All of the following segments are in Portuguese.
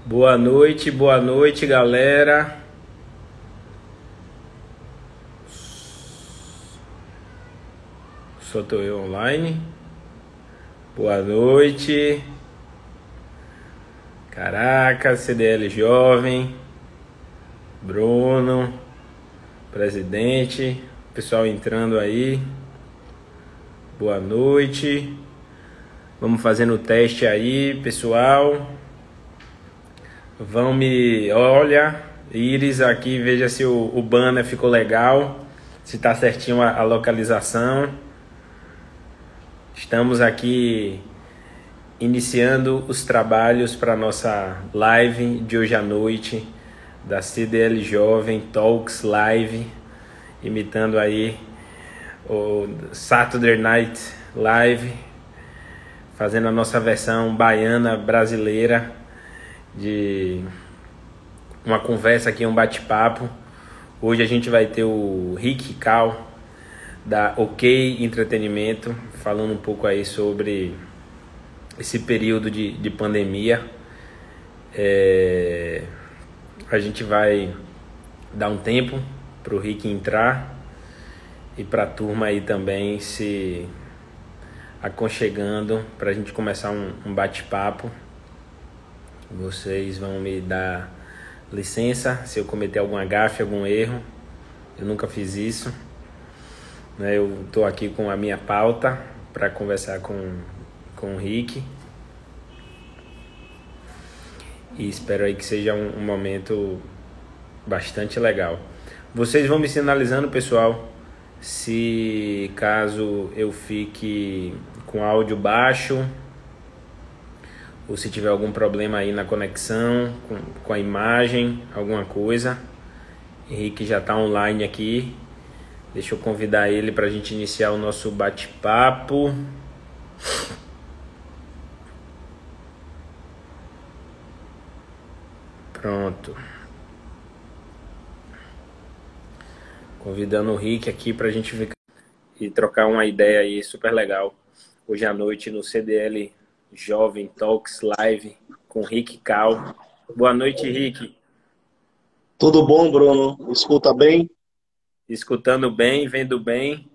Boa noite, galera. Só tô eu online. Boa noite. Caraca, CDL Jovem, Bruno, presidente, pessoal entrando aí. Boa noite. Vamos fazendo o teste aí, pessoal. Olha, Iris aqui, veja se o banner ficou legal, se tá certinho a localização. Estamos aqui iniciando os trabalhos para nossa live de hoje à noite da CDL Jovem Talks Live, imitando aí o Saturday Night Live, fazendo a nossa versão baiana brasileira de uma conversa aqui, um bate-papo. Hoje a gente vai ter o Rick Cal da OK Entretenimento falando um pouco aí sobre esse período de pandemia. A gente vai dar um tempo para o Rick entrar e para a turma aí também se aconchegando para a gente começar um bate-papo. Vocês vão me dar licença se eu cometer alguma gafe, algum erro. Eu nunca fiz isso, né? Eu estou aqui com a minha pauta para conversar com o Rick. E espero aí que seja um momento bastante legal. Vocês vão me sinalizando, pessoal, se caso eu fique com áudio baixo, ou se tiver algum problema aí na conexão, com a imagem, alguma coisa. Henrique já está online aqui. Deixa eu convidar ele para a gente iniciar o nosso bate-papo. Pronto. Convidando o Rick aqui para a gente ficar e trocar uma ideia aí super legal hoje à noite no CDL Jovem Talks Live com Rick Cal. Boa noite, Rick. Tudo bom, Bruno? Escuta bem? Escutando bem, vendo bem,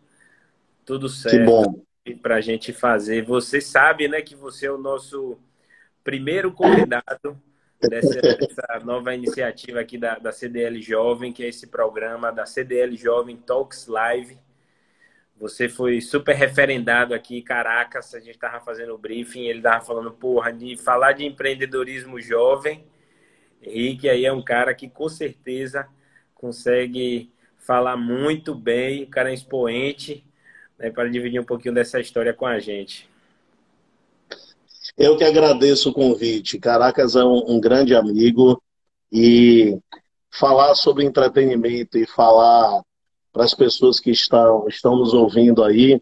tudo Que certo bom. para a gente fazer. Você sabe, né, que você é o nosso primeiro convidado dessa nova iniciativa aqui da CDL Jovem, que é esse programa da CDL Jovem Talks Live. Você foi super referendado aqui, Caracas, a gente estava fazendo o briefing, ele estava falando, porra, de falar de empreendedorismo jovem. Henrique aí é um cara que com certeza consegue falar muito bem, o cara é expoente, né, para dividir um pouquinho dessa história com a gente. Eu que agradeço o convite. Caracas é um grande amigo e falar sobre entretenimento e falar para as pessoas que estão nos ouvindo aí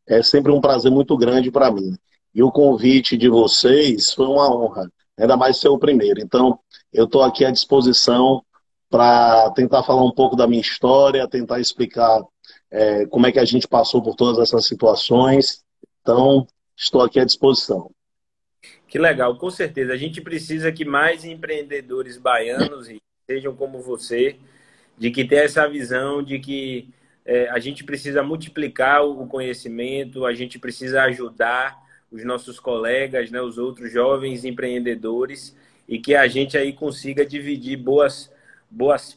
é sempre um prazer muito grande para mim. E o convite de vocês foi uma honra, ainda mais ser o primeiro. Então, eu estou aqui à disposição para tentar falar um pouco da minha história, tentar explicar como é que a gente passou por todas essas situações. Então, estou aqui à disposição. Que legal, com certeza. A gente precisa que mais empreendedores baianos sejam como você, de que ter essa visão de que a gente precisa multiplicar o conhecimento, a gente precisa ajudar os nossos colegas, né, os outros jovens empreendedores, e que a gente aí consiga dividir boas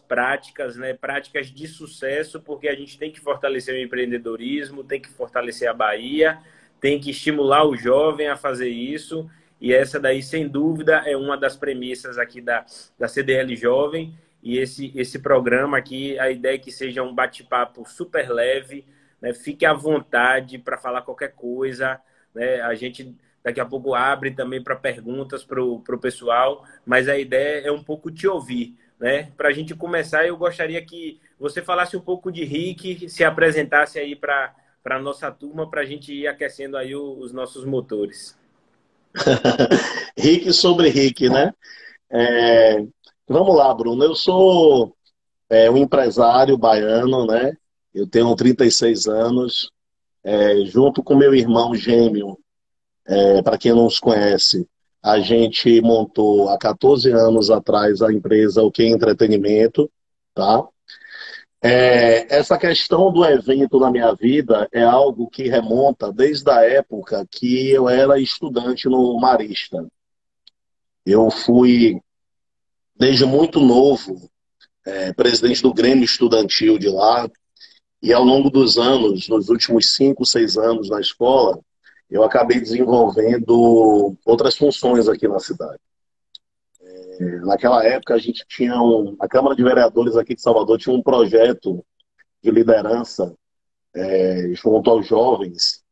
práticas, né, práticas de sucesso, porque a gente tem que fortalecer o empreendedorismo, tem que fortalecer a Bahia, tem que estimular o jovem a fazer isso, e essa daí, sem dúvida, é uma das premissas aqui da CDL Jovem. E esse programa aqui, a ideia é que seja um bate-papo super leve, né? Fique à vontade para falar qualquer coisa, né? A gente daqui a pouco abre também para perguntas para o pessoal, mas a ideia é um pouco te ouvir, né? Para a gente começar, eu gostaria que você falasse um pouco de Rick, se apresentasse aí para a nossa turma, para a gente ir aquecendo aí os nossos motores. Rick sobre Rick, né? É, Vamos lá, Bruno. Eu sou um empresário baiano, né? Eu tenho 36 anos, junto com meu irmão gêmeo, para quem não os conhece. A gente montou há 14 anos atrás a empresa OK Entretenimento, tá? Essa questão do evento na minha vida é algo que remonta desde a época que eu era estudante no Marista. Eu fui, desde muito novo, presidente do Grêmio Estudantil de lá, e ao longo dos anos, nos últimos 5, 6 anos na escola, eu acabei desenvolvendo outras funções aqui na cidade. Naquela época, a gente tinha a Câmara de Vereadores aqui de Salvador tinha um projeto de liderança junto aos jovens,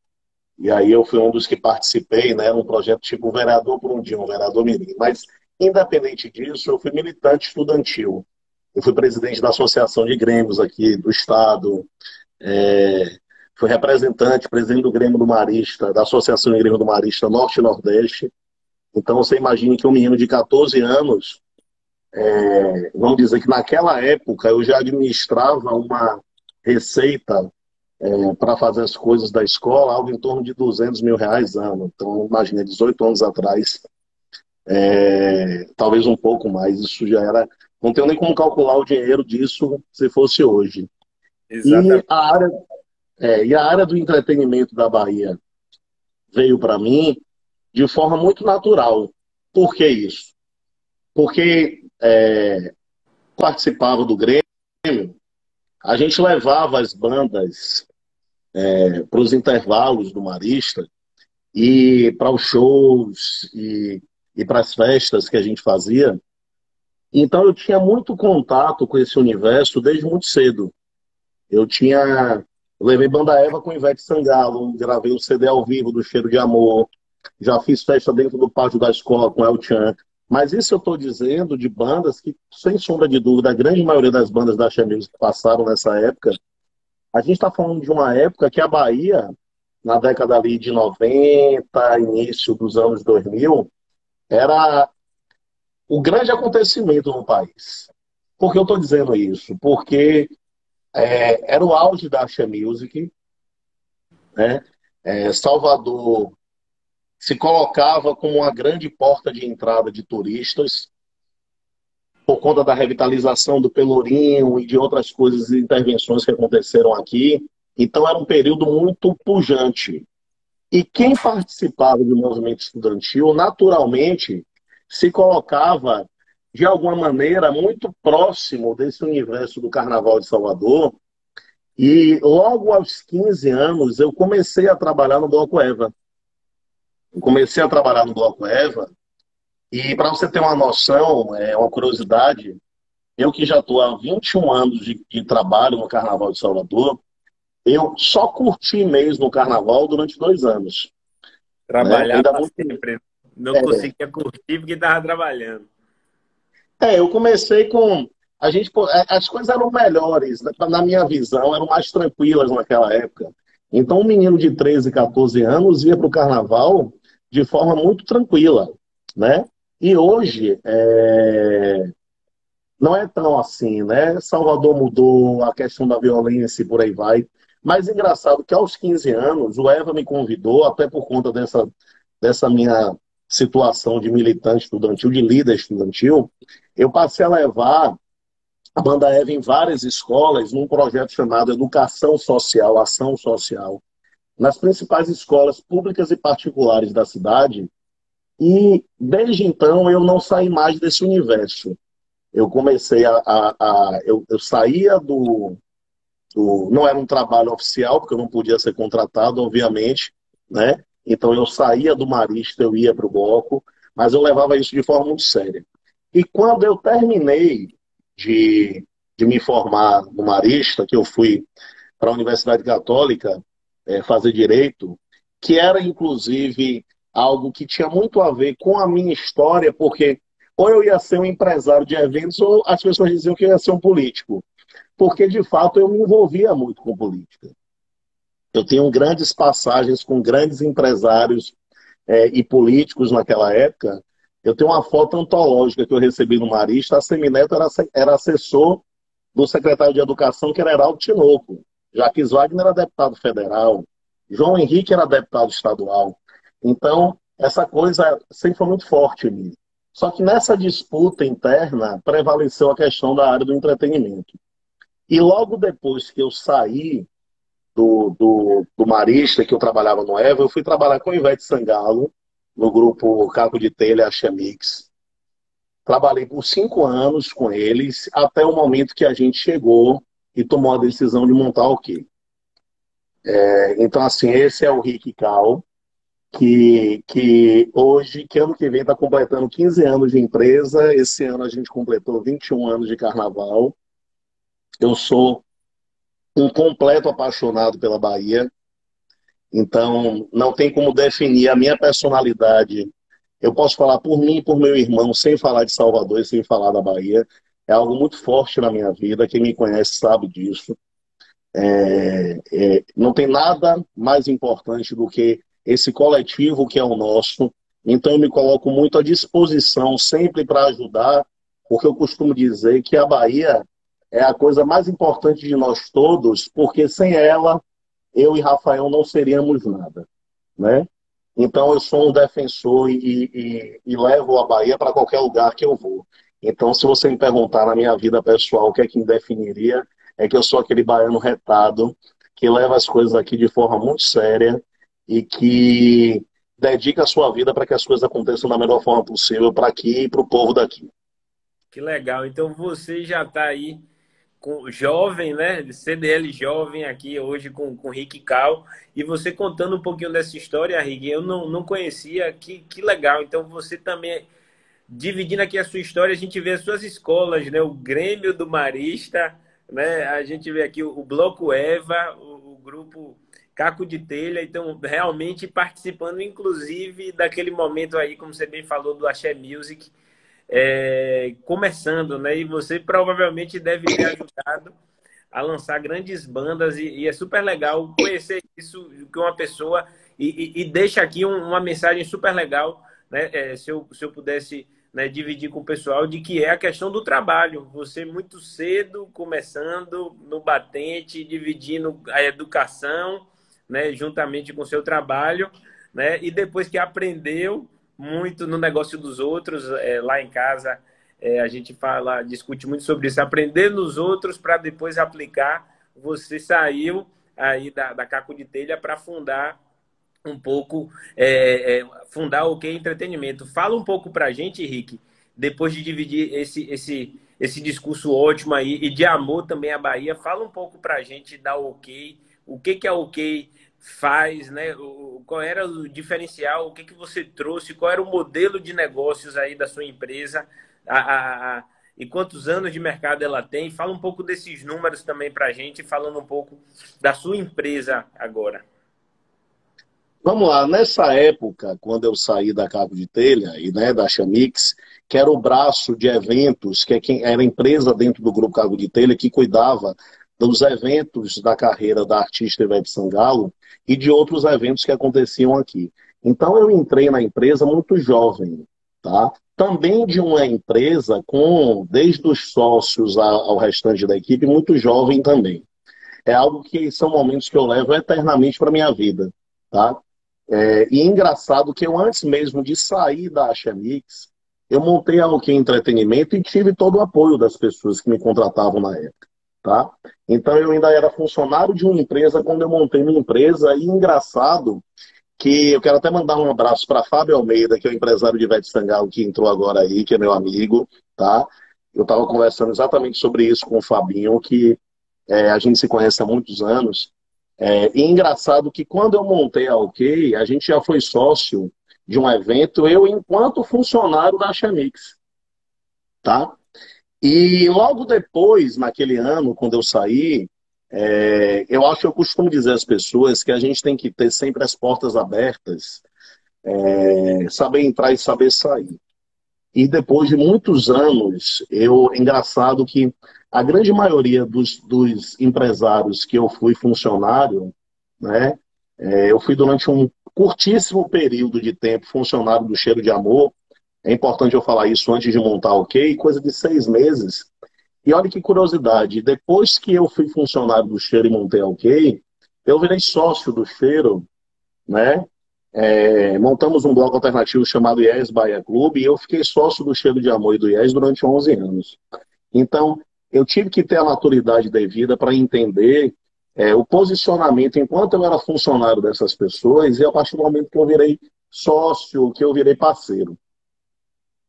e aí eu fui um dos que participei, né? Um projeto tipo um vereador por um dia, um vereador mirim. Mas, independente disso, eu fui militante estudantil. Eu fui presidente da Associação de Grêmios aqui do Estado, fui representante, presidente do Grêmio do Marista, da Associação de Grêmio do Marista Norte e Nordeste. Então, você imagine que um menino de 14 anos, vamos dizer que naquela época eu já administrava uma receita para fazer as coisas da escola, algo em torno de R$ 200 mil ano. Então, imagina, 18 anos atrás, talvez um pouco mais, isso já era... Não tenho nem como calcular o dinheiro disso se fosse hoje. E Exatamente. a área do entretenimento da Bahia veio para mim de forma muito natural. Por que isso? Porque participava do Grêmio, a gente levava as bandas para os intervalos do Marista e para os shows e para as festas que a gente fazia. Então eu tinha muito contato com esse universo desde muito cedo. Eu levei Banda Eva com Ivete Sangalo, gravei o CD ao vivo do Cheiro de Amor, já fiz festa dentro do pátio da escola com El Chan. Mas isso eu estou dizendo de bandas que, sem sombra de dúvida, a grande maioria das bandas da Axé Music que passaram nessa época, a gente está falando de uma época que a Bahia, na década ali de 90, início dos anos 2000, era o grande acontecimento no país. Por que eu estou dizendo isso? Porque era o auge da Axé Music, né? Salvador se colocava como uma grande porta de entrada de turistas, por conta da revitalização do Pelourinho e de outras coisas e intervenções que aconteceram aqui. Então era um período muito pujante. E quem participava do movimento estudantil, naturalmente, se colocava, de alguma maneira, muito próximo desse universo do Carnaval de Salvador. E logo aos 15 anos, eu comecei a trabalhar no Bloco Eva. Eu comecei a trabalhar no Bloco Eva, e para você ter uma noção, uma curiosidade, eu que já estou há 21 anos de trabalho no Carnaval de Salvador, eu só curti mesmo no Carnaval durante 2 anos. Né? Trabalhar Ainda para muito, sempre. Não conseguia curtir porque estava trabalhando. eu comecei com... as coisas eram melhores, né? Na minha visão, eram mais tranquilas naquela época. Então, um menino de 13, 14 anos ia para o Carnaval de forma muito tranquila, né? E hoje, não é tão assim, né? Salvador mudou, a questão da violência e por aí vai. Mas engraçado que aos 15 anos, o Eva me convidou, até por conta dessa minha situação de militante estudantil, de líder estudantil, eu passei a levar a Banda Eva em várias escolas, num projeto chamado Educação Social, Ação Social, nas principais escolas públicas e particulares da cidade. E desde então eu não saí mais desse universo. Eu comecei eu saía não era um trabalho oficial, porque eu não podia ser contratado, obviamente, né? Então eu saía do Marista, eu ia para o bloco, mas eu levava isso de forma muito séria. E quando eu terminei de me formar no Marista, que eu fui para a Universidade Católica fazer Direito, que era inclusive algo que tinha muito a ver com a minha história, porque ou eu ia ser um empresário de eventos, ou as pessoas diziam que eu ia ser um político. Porque, de fato, eu me envolvia muito com política. Eu tenho grandes passagens com grandes empresários e políticos naquela época. Eu tenho uma foto antológica que eu recebi no Marista. A Semineto era assessor do secretário de Educação, que era Heraldo Tinoco. Jaques Wagner era deputado federal. João Henrique era deputado estadual. Então, essa coisa sempre foi muito forte em mim. Só que nessa disputa interna prevaleceu a questão da área do entretenimento. E logo depois que eu saí do Marista, que eu trabalhava no Eva, eu fui trabalhar com o Ivete Sangalo, no grupo Caco de Telha Axé Mix. Trabalhei por 5 anos com eles, até o momento que a gente chegou e tomou a decisão de montar o quê? Então, assim, esse é o Rick Cal, que hoje, que ano que vem, está completando 15 anos de empresa. Esse ano a gente completou 21 anos de carnaval. Eu sou um completo apaixonado pela Bahia, então não tem como definir a minha personalidade. Eu posso falar por mim e por meu irmão, sem falar de Salvador e sem falar da Bahia. É algo muito forte na minha vida. Quem me conhece sabe disso. Não tem nada mais importante do que esse coletivo que é o nosso. Então eu me coloco muito à disposição sempre para ajudar, porque eu costumo dizer que a Bahia é a coisa mais importante de nós todos, porque sem ela, eu e Rafael não seríamos nada, né? Então eu sou um defensor e levo a Bahia para qualquer lugar que eu vou. Então, se você me perguntar na minha vida pessoal o que é que me definiria, é que eu sou aquele baiano retado, que leva as coisas aqui de forma muito séria e que dedica a sua vida para que as coisas aconteçam da melhor forma possível para aqui e para o povo daqui. Que legal. Então você já está aí com jovem, né? CDL jovem aqui hoje com Rick Cal. E você contando um pouquinho dessa história, Rick, eu não conhecia. Que legal. Então você também, dividindo aqui a sua história, a gente vê as suas escolas, né? O Grêmio do Marista, né? A gente vê aqui o Bloco Eva, o grupo Caco de Telha. Então, realmente participando, inclusive, daquele momento aí, como você bem falou, do Axé Music, começando, né? E você provavelmente deve ter ajudado a lançar grandes bandas e é super legal conhecer isso que uma pessoa e deixa aqui uma mensagem super legal, né? Se eu pudesse, né, dividir com o pessoal de que é a questão do trabalho. Você muito cedo começando no batente, dividindo a educação, né, juntamente com o seu trabalho, né? E depois que aprendeu muito no negócio dos outros, lá em casa a gente fala, discute muito sobre isso, aprender nos outros para depois aplicar. Você saiu aí da Caco de Telha para fundar um pouco, fundar o OK Entretenimento. Fala um pouco para a gente, Henrique, depois de dividir esse discurso ótimo aí e de amor também à Bahia, fala um pouco para a gente da OK, o que a OK faz, né? Qual era o diferencial, o que você trouxe, qual era o modelo de negócios aí da sua empresa, e quantos anos de mercado ela tem. Fala um pouco desses números também para a gente, falando um pouco da sua empresa agora. Vamos lá, nessa época, quando eu saí da Cabo de Telha e, né, da Chamix, que era o braço de eventos, que era a empresa dentro do Grupo Cabo de Telha que cuidava dos eventos da carreira da artista Ivete Sangalo e de outros eventos que aconteciam aqui. Então eu entrei na empresa muito jovem, tá? Também de uma empresa com, desde os sócios ao restante da equipe, muito jovem também. É algo que são momentos que eu levo eternamente para minha vida, tá? E é engraçado que eu, antes mesmo de sair da Axemix, eu montei a OK Entretenimento e tive todo o apoio das pessoas que me contratavam na época, tá? Então eu ainda era funcionário de uma empresa quando eu montei minha empresa. E engraçado que eu quero até mandar um abraço para Fábio Almeida, que é o empresário de Ivete Sangalo, que entrou agora aí, que é meu amigo, tá? Eu estava conversando exatamente sobre isso com o Fabinho, que a gente se conhece há muitos anos. E engraçado que quando eu montei a OK, a gente já foi sócio de um evento, eu enquanto funcionário da Chamix, tá? E logo depois, naquele ano, quando eu saí, eu acho que eu costumo dizer às pessoas que a gente tem que ter sempre as portas abertas, saber entrar e saber sair. E depois de muitos anos, engraçado que a grande maioria dos empresários que eu fui funcionário, né, eu fui durante um curtíssimo período de tempo funcionário do Cheiro de Amor. É importante eu falar isso antes de montar a OK, coisa de 6 meses. E olha que curiosidade, depois que eu fui funcionário do Cheiro e montei a OK, eu virei sócio do Cheiro, né? Montamos um bloco alternativo chamado Yes Bahia Clube, e eu fiquei sócio do Cheiro de Amor e do Yes durante 11 anos. Então, eu tive que ter a maturidade devida para entender o posicionamento enquanto eu era funcionário dessas pessoas e a partir do momento que eu virei sócio, que eu virei parceiro.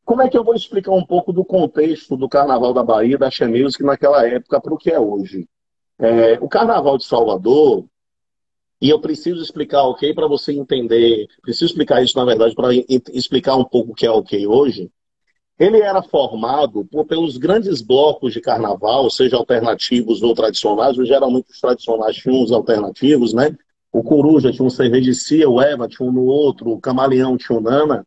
Como é que eu vou explicar um pouco do contexto do Carnaval da Bahia, da Axé Music naquela época para o que é hoje? O Carnaval de Salvador, e eu preciso explicar ok para você entender, preciso explicar isso na verdade para explicar um pouco o que é ok hoje. Ele era formado pelos grandes blocos de carnaval, seja alternativos ou tradicionais, geralmente os tradicionais tinham os alternativos, né? O Coruja tinha um Cervejicia, o Eva tinha um no outro, o Camaleão tinha um Nana.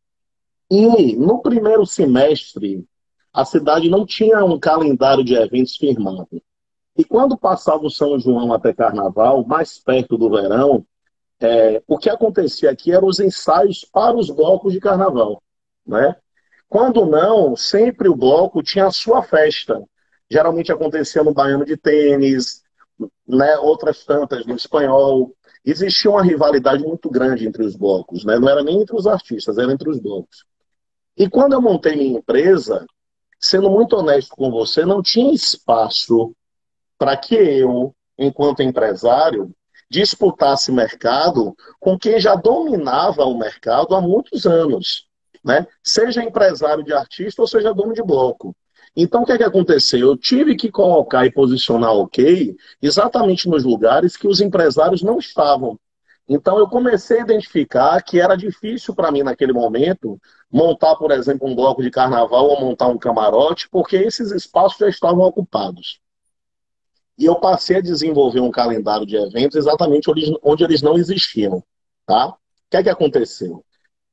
E no primeiro semestre, a cidade não tinha um calendário de eventos firmado. E quando passava o São João até Carnaval, mais perto do verão, o que acontecia aqui eram os ensaios para os blocos de Carnaval, né? Quando não, sempre o bloco tinha a sua festa. Geralmente acontecia no Baiano de Tênis, né? Outras tantas no Espanhol. Existia uma rivalidade muito grande entre os blocos, né? Não era nem entre os artistas, era entre os blocos. E quando eu montei minha empresa, sendo muito honesto com você, não tinha espaço para que eu, enquanto empresário, disputasse mercado com quem já dominava o mercado há muitos anos, né? Seja empresário de artista ou seja dono de bloco. Então, o que é que aconteceu? Eu tive que colocar e posicionar ok exatamente nos lugares que os empresários não estavam. Então, eu comecei a identificar que era difícil para mim, naquele momento, montar, por exemplo, um bloco de carnaval ou montar um camarote, porque esses espaços já estavam ocupados. E eu passei a desenvolver um calendário de eventos exatamente onde eles não existiam. Tá? O que é que aconteceu?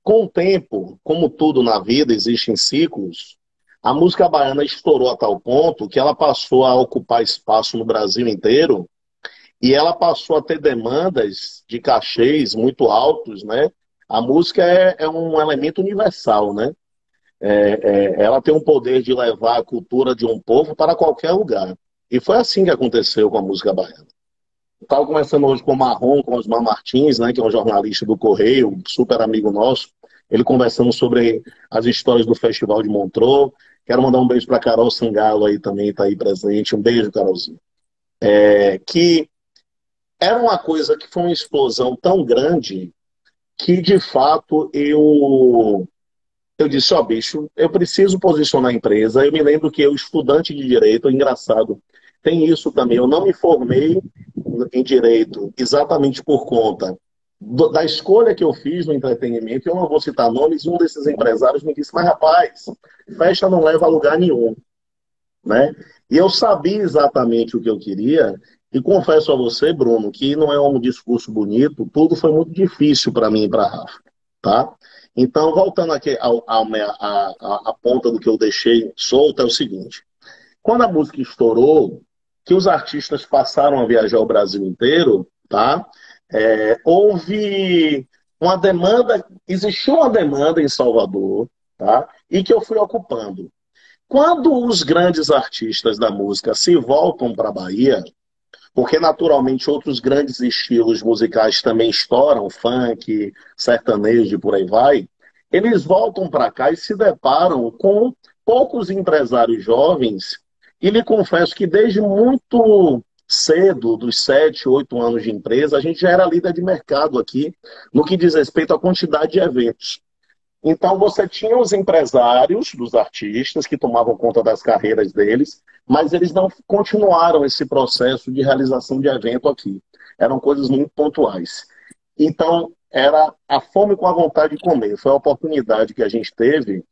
Com o tempo, como tudo na vida, existem ciclos, a música baiana estourou a tal ponto que ela passou a ocupar espaço no Brasil inteiro e ela passou a ter demandas de cachês muito altos, né? A música é um elemento universal, né? Ela tem um poder de levar a cultura de um povo para qualquer lugar. E foi assim que aconteceu com a música baiana. Estava conversando hoje com o Marrom, com o Osmar Martins, né, que é um jornalista do Correio, um super amigo nosso. Ele conversando sobre as histórias do Festival de Montreux. Quero mandar um beijo para a Carol Sangalo aí também, está aí presente. Um beijo, Carolzinha. Que era uma coisa que foi uma explosão tão grande que, de fato, eu disse, bicho, eu preciso posicionar a empresa. Eu me lembro que eu, estudante de Direito, engraçado, tem isso também. Eu não me formei em Direito exatamente por conta da escolha que eu fiz no entretenimento. Eu não vou citar nomes, e um desses empresários me disse, mas rapaz, festa não leva a lugar nenhum, né? E eu sabia exatamente o que eu queria, e confesso a você, Bruno, que não é um discurso bonito, tudo foi muito difícil para mim e para a Rafa, tá? Então, voltando aqui à ponta do que eu deixei solto, é o seguinte. Quando a música estourou, que os artistas passaram a viajar o Brasil inteiro, tá? Houve uma demanda, existiu uma demanda em Salvador, tá? E que eu fui ocupando. Quando os grandes artistas da música se voltam para a Bahia, porque naturalmente outros grandes estilos musicais também estouram, funk, sertanejo e por aí vai, eles voltam para cá e se deparam com poucos empresários jovens, e lhe confesso que desde muito cedo, dos 7, 8 anos de empresa, a gente já era líder de mercado aqui, no que diz respeito à quantidade de eventos. Então você tinha os empresários dos artistas que tomavam conta das carreiras deles, mas eles não continuaram esse processo de realização de evento aqui. Eram coisas muito pontuais. Então era a fome com a vontade de comer. Foi a oportunidade que a gente teve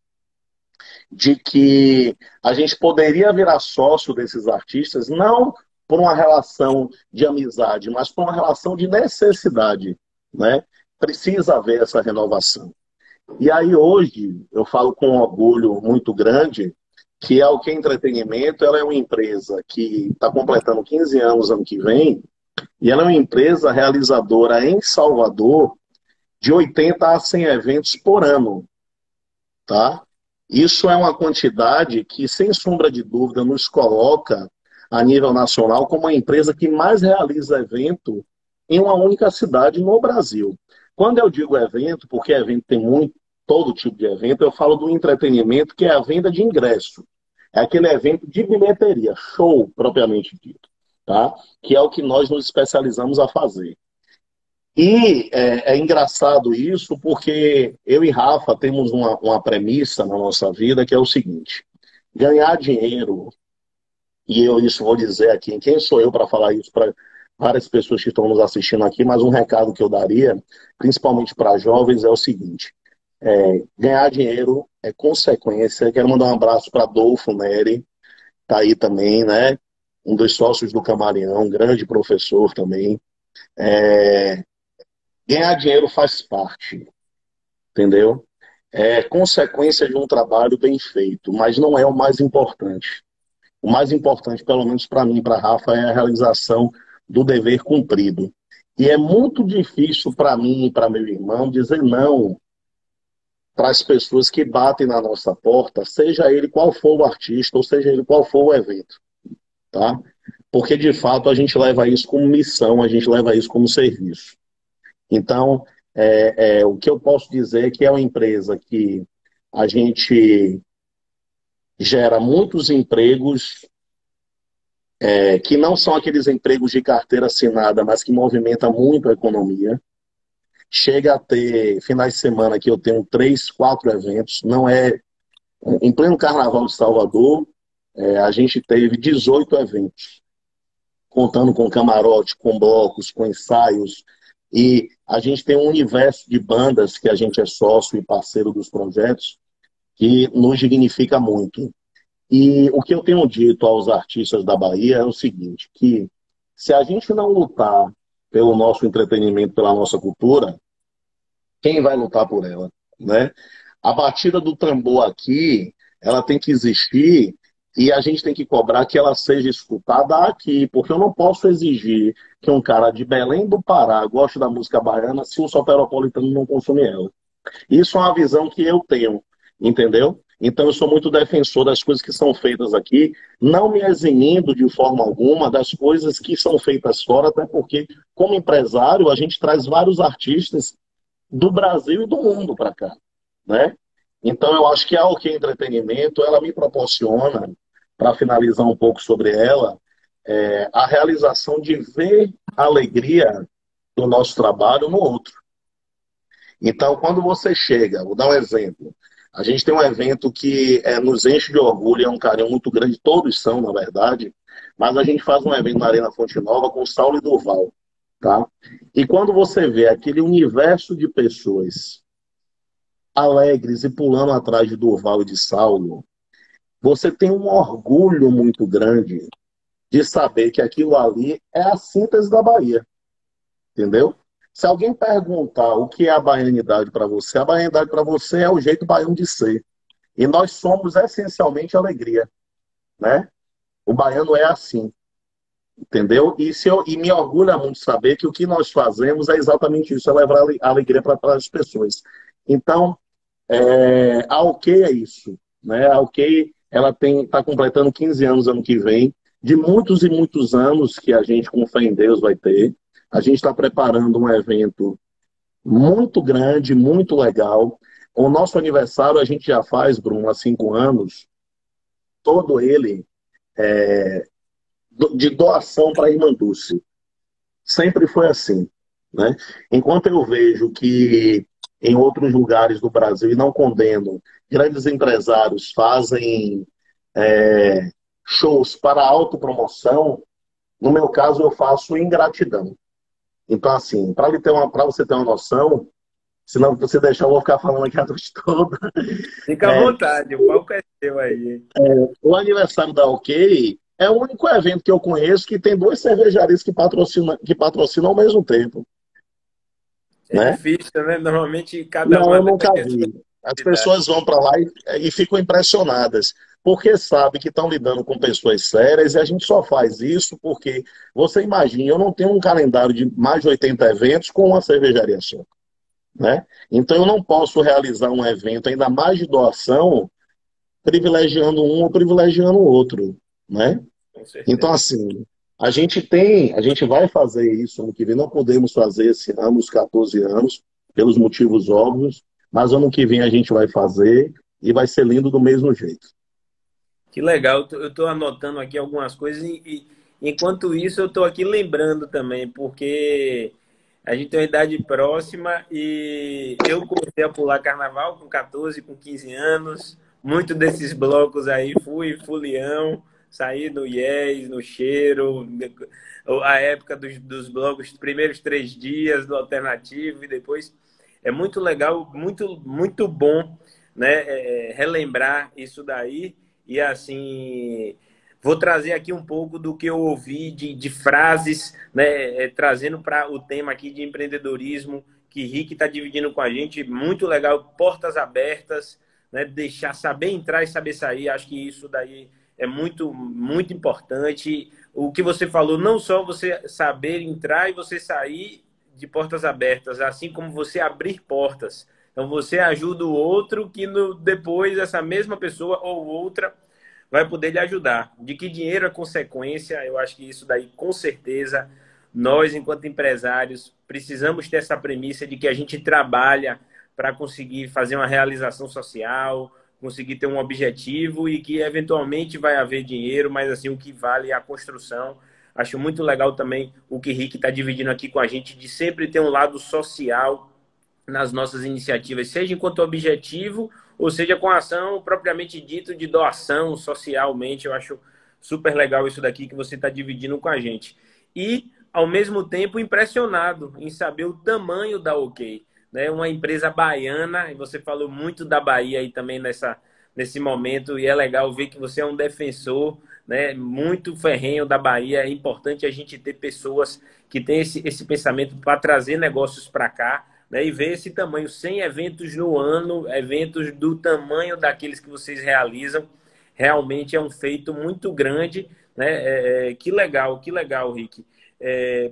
de que a gente poderia virar sócio desses artistas, não por uma relação de amizade, mas por uma relação de necessidade, né? Precisa haver essa renovação. E aí hoje, eu falo com um orgulho muito grande, que a OK Entretenimento, ela é uma empresa que está completando 15 anos ano que vem, e ela é uma empresa realizadora em Salvador de 80 a 100 eventos por ano, tá? Isso é uma quantidade que, sem sombra de dúvida, nos coloca a nível nacional como a empresa que mais realiza evento em uma única cidade no Brasil. Quando eu digo evento, porque evento tem muito, todo tipo de evento, eu falo do entretenimento, que é a venda de ingresso. É aquele evento de bilheteria, show propriamente dito, tá? Que é o que nós nos especializamos a fazer. E é engraçado isso porque eu e Rafa temos uma premissa na nossa vida que é o seguinte: ganhar dinheiro, e eu isso vou dizer aqui, quem sou eu para falar isso para várias pessoas que estão nos assistindo aqui, mas um recado que eu daria, principalmente para jovens, é o seguinte: ganhar dinheiro é consequência. Quero mandar um abraço para Adolfo Neri, tá aí também, né? Um dos sócios do Camaleão, um grande professor também. Ganhar dinheiro faz parte, entendeu? É consequência de um trabalho bem feito, mas não é o mais importante. O mais importante, pelo menos para mim e para Rafa, é a realização do dever cumprido. E é muito difícil para mim e para meu irmão dizer não para as pessoas que batem na nossa porta, seja ele qual for o artista, ou seja ele qual for o evento, tá? Porque, de fato, a gente leva isso como missão, a gente leva isso como serviço. Então, o que eu posso dizer é que é uma empresa que a gente gera muitos empregos, que não são aqueles empregos de carteira assinada, mas que movimenta muito a economia. Chega a ter finais de semana que eu tenho 3, 4 eventos, não é. Em pleno Carnaval de Salvador, a gente teve 18 eventos, contando com camarote, com blocos, com ensaios. E a gente tem um universo de bandas que a gente é sócio e parceiro dos projetos, que nos dignifica muito. E o que eu tenho dito aos artistas da Bahia é o seguinte, que se a gente não lutar pelo nosso entretenimento, pela nossa cultura, quem vai lutar por ela, né? A batida do tambor aqui, ela tem que existir e a gente tem que cobrar que ela seja escutada aqui, porque eu não posso exigir que um cara de Belém do Pará goste da música baiana se o soteropolitano não consumir ela. Isso é uma visão que eu tenho, entendeu? Então eu sou muito defensor das coisas que são feitas aqui, não me eximindo de forma alguma das coisas que são feitas fora, até porque, como empresário, a gente traz vários artistas do Brasil e do mundo para cá, né? Então eu acho que a OK Entretenimento, ela me proporciona, para finalizar um pouco sobre ela, a realização de ver a alegria do nosso trabalho no outro. Então, quando você chega, vou dar um exemplo, a gente tem um evento que nos enche de orgulho, é um carinho muito grande, todos são, na verdade, mas a gente faz um evento na Arena Fonte Nova com Saulo e Durval, tá? E quando você vê aquele universo de pessoas alegres e pulando atrás de Durval e de Saulo, você tem um orgulho muito grande de saber que aquilo ali é a síntese da Bahia, entendeu? Se alguém perguntar o que é a baianidade para você, a baianidade para você é o jeito baiano de ser. E nós somos essencialmente alegria, né? O baiano é assim, entendeu? E me orgulha muito saber que o que nós fazemos é exatamente isso, é levar a alegria para as pessoas. Então, a OK é isso, né? A OK, ela está completando 15 anos ano que vem, de muitos e muitos anos que a gente, com fé em Deus, vai ter. A gente está preparando um evento muito grande, muito legal. O nosso aniversário a gente já faz, Bruno, há 5 anos, todo ele de doação para a Irmã Dulce. Sempre foi assim, né? Enquanto eu vejo que em outros lugares do Brasil, e não condeno, grandes empresários fazem shows para autopromoção, no meu caso eu faço ingratidão. Então, assim, para você ter uma noção, senão você deixar eu vou ficar falando aqui a noite toda. Fica à vontade, o palco é seu aí. O aniversário da OK é o único evento que eu conheço que tem 2 cervejarias que patrocinam ao mesmo tempo. É Né? difícil, né? Normalmente cada Não, uma eu nunca tem a sua vi. As atividade. pessoas vão para lá e ficam impressionadas, porque sabem que estão lidando com pessoas sérias e a gente só faz isso porque, você imagina, eu não tenho um calendário de mais de 80 eventos com uma cervejaria só. Né? Então eu não posso realizar um evento ainda mais de doação privilegiando um ou privilegiando o outro. Né? Com Então, certeza. assim, a gente vai fazer isso ano que vem, não podemos fazer esse ano, os 14 anos, pelos motivos óbvios, mas ano que vem a gente vai fazer e vai ser lindo do mesmo jeito. Que legal, eu estou anotando aqui algumas coisas enquanto isso eu estou aqui lembrando também, porque a gente tem uma idade próxima e eu comecei a pular carnaval com 14, com 15 anos. Muito desses blocos aí fui fulião, saí no Yes, no Cheiro, a época dos blocos, os primeiros 3 dias do Alternativo e depois. É muito legal, muito, muito bom, né, relembrar isso daí. E assim, vou trazer aqui um pouco do que eu ouvi de frases, né, trazendo para o tema aqui de empreendedorismo, que Rick está dividindo com a gente. Muito legal, portas abertas, né, deixar saber entrar e saber sair. Acho que isso daí é muito, muito importante. O que você falou, não só você saber entrar e você sair de portas abertas, assim como você abrir portas. Então você ajuda o outro que depois essa mesma pessoa ou outra vai poder lhe ajudar. De que dinheiro é consequência, eu acho que isso daí, com certeza, nós, enquanto empresários, precisamos ter essa premissa de que a gente trabalha para conseguir fazer uma realização social, conseguir ter um objetivo e que, eventualmente, vai haver dinheiro, mas, assim, o que vale é a construção. Acho muito legal também o que Rick está dividindo aqui com a gente, de sempre ter um lado social nas nossas iniciativas, seja enquanto objetivo, ou seja com a ação propriamente dito de doação socialmente. Eu acho super legal isso daqui que você está dividindo com a gente. E, ao mesmo tempo, impressionado em saber o tamanho da OK. Né? Uma empresa baiana, e você falou muito da Bahia aí também nesse momento, e é legal ver que você é um defensor, né, muito ferrenho da Bahia. É importante a gente ter pessoas que têm esse pensamento para trazer negócios para cá, né, e ver esse tamanho, 100 eventos no ano, eventos do tamanho daqueles que vocês realizam, realmente é um feito muito grande, né? Que legal, Rick.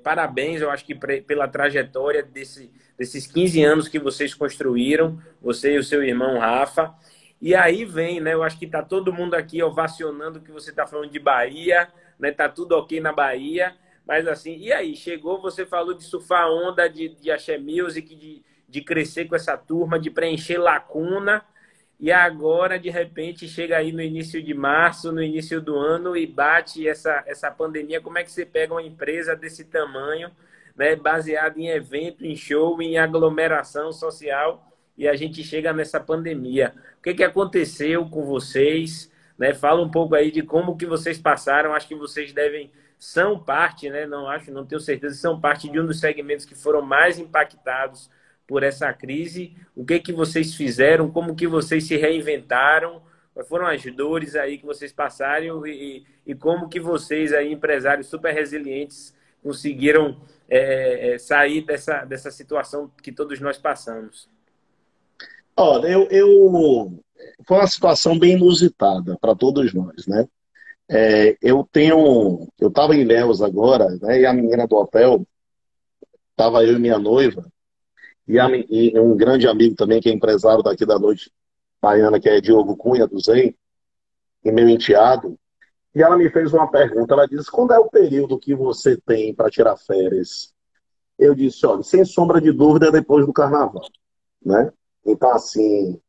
Parabéns, eu acho que pela trajetória desses 15 anos que vocês construíram, você e o seu irmão Rafa. E aí vem, né? Eu acho que está todo mundo aqui ovacionando que você está falando de Bahia, né? Tá tudo ok na Bahia. Mas assim, e aí? Chegou, você falou de surfar onda, de Axé Music, de crescer com essa turma, de preencher lacuna. E agora, de repente, chega aí no início de março, no início do ano, e bate essa pandemia. Como é que você pega uma empresa desse tamanho, né, baseada em evento, em show, em aglomeração social, e a gente chega nessa pandemia? O que aconteceu com vocês? Né? Fala um pouco aí de como que vocês passaram. Acho que vocês são parte, né? Não tenho certeza, são parte de um dos segmentos que foram mais impactados por essa crise. O que vocês fizeram? Como que vocês se reinventaram? Quais foram as dores aí que vocês passaram e como que vocês aí, empresários super resilientes, conseguiram sair dessa situação que todos nós passamos? Olha, foi uma situação bem inusitada para todos nós, né? Eu estava em Ilhéus agora, né? E a menina do hotel, estava eu e minha noiva, e um grande amigo também, que é empresário daqui da noite baiana, que é Diogo Cunha, do Zen, e meu enteado. E ela me fez uma pergunta. Ela disse: quando é o período que você tem para tirar férias? Eu disse: olha, sem sombra de dúvida, é depois do carnaval, né? Então, assim,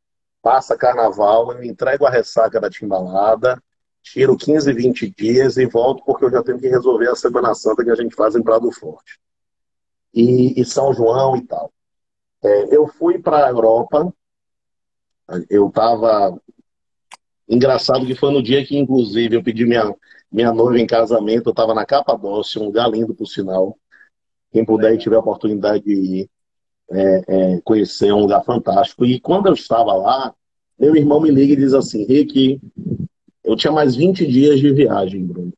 passa carnaval, eu me entrego a ressaca da timbalada, tiro 15, 20 dias e volto, porque eu já tenho que resolver a Semana Santa que a gente faz em Prado Forte. E São João e tal. Eu fui para a Europa. Eu estava. Engraçado que foi no dia que, inclusive, eu pedi minha noiva em casamento. Eu estava na Capadócia, um lugar lindo, por sinal. Quem puder e tiver a oportunidade de ir, conhecer, é um lugar fantástico. E quando eu estava lá, meu irmão me liga e diz assim: Rick, eu tinha mais 20 dias de viagem, Bruno.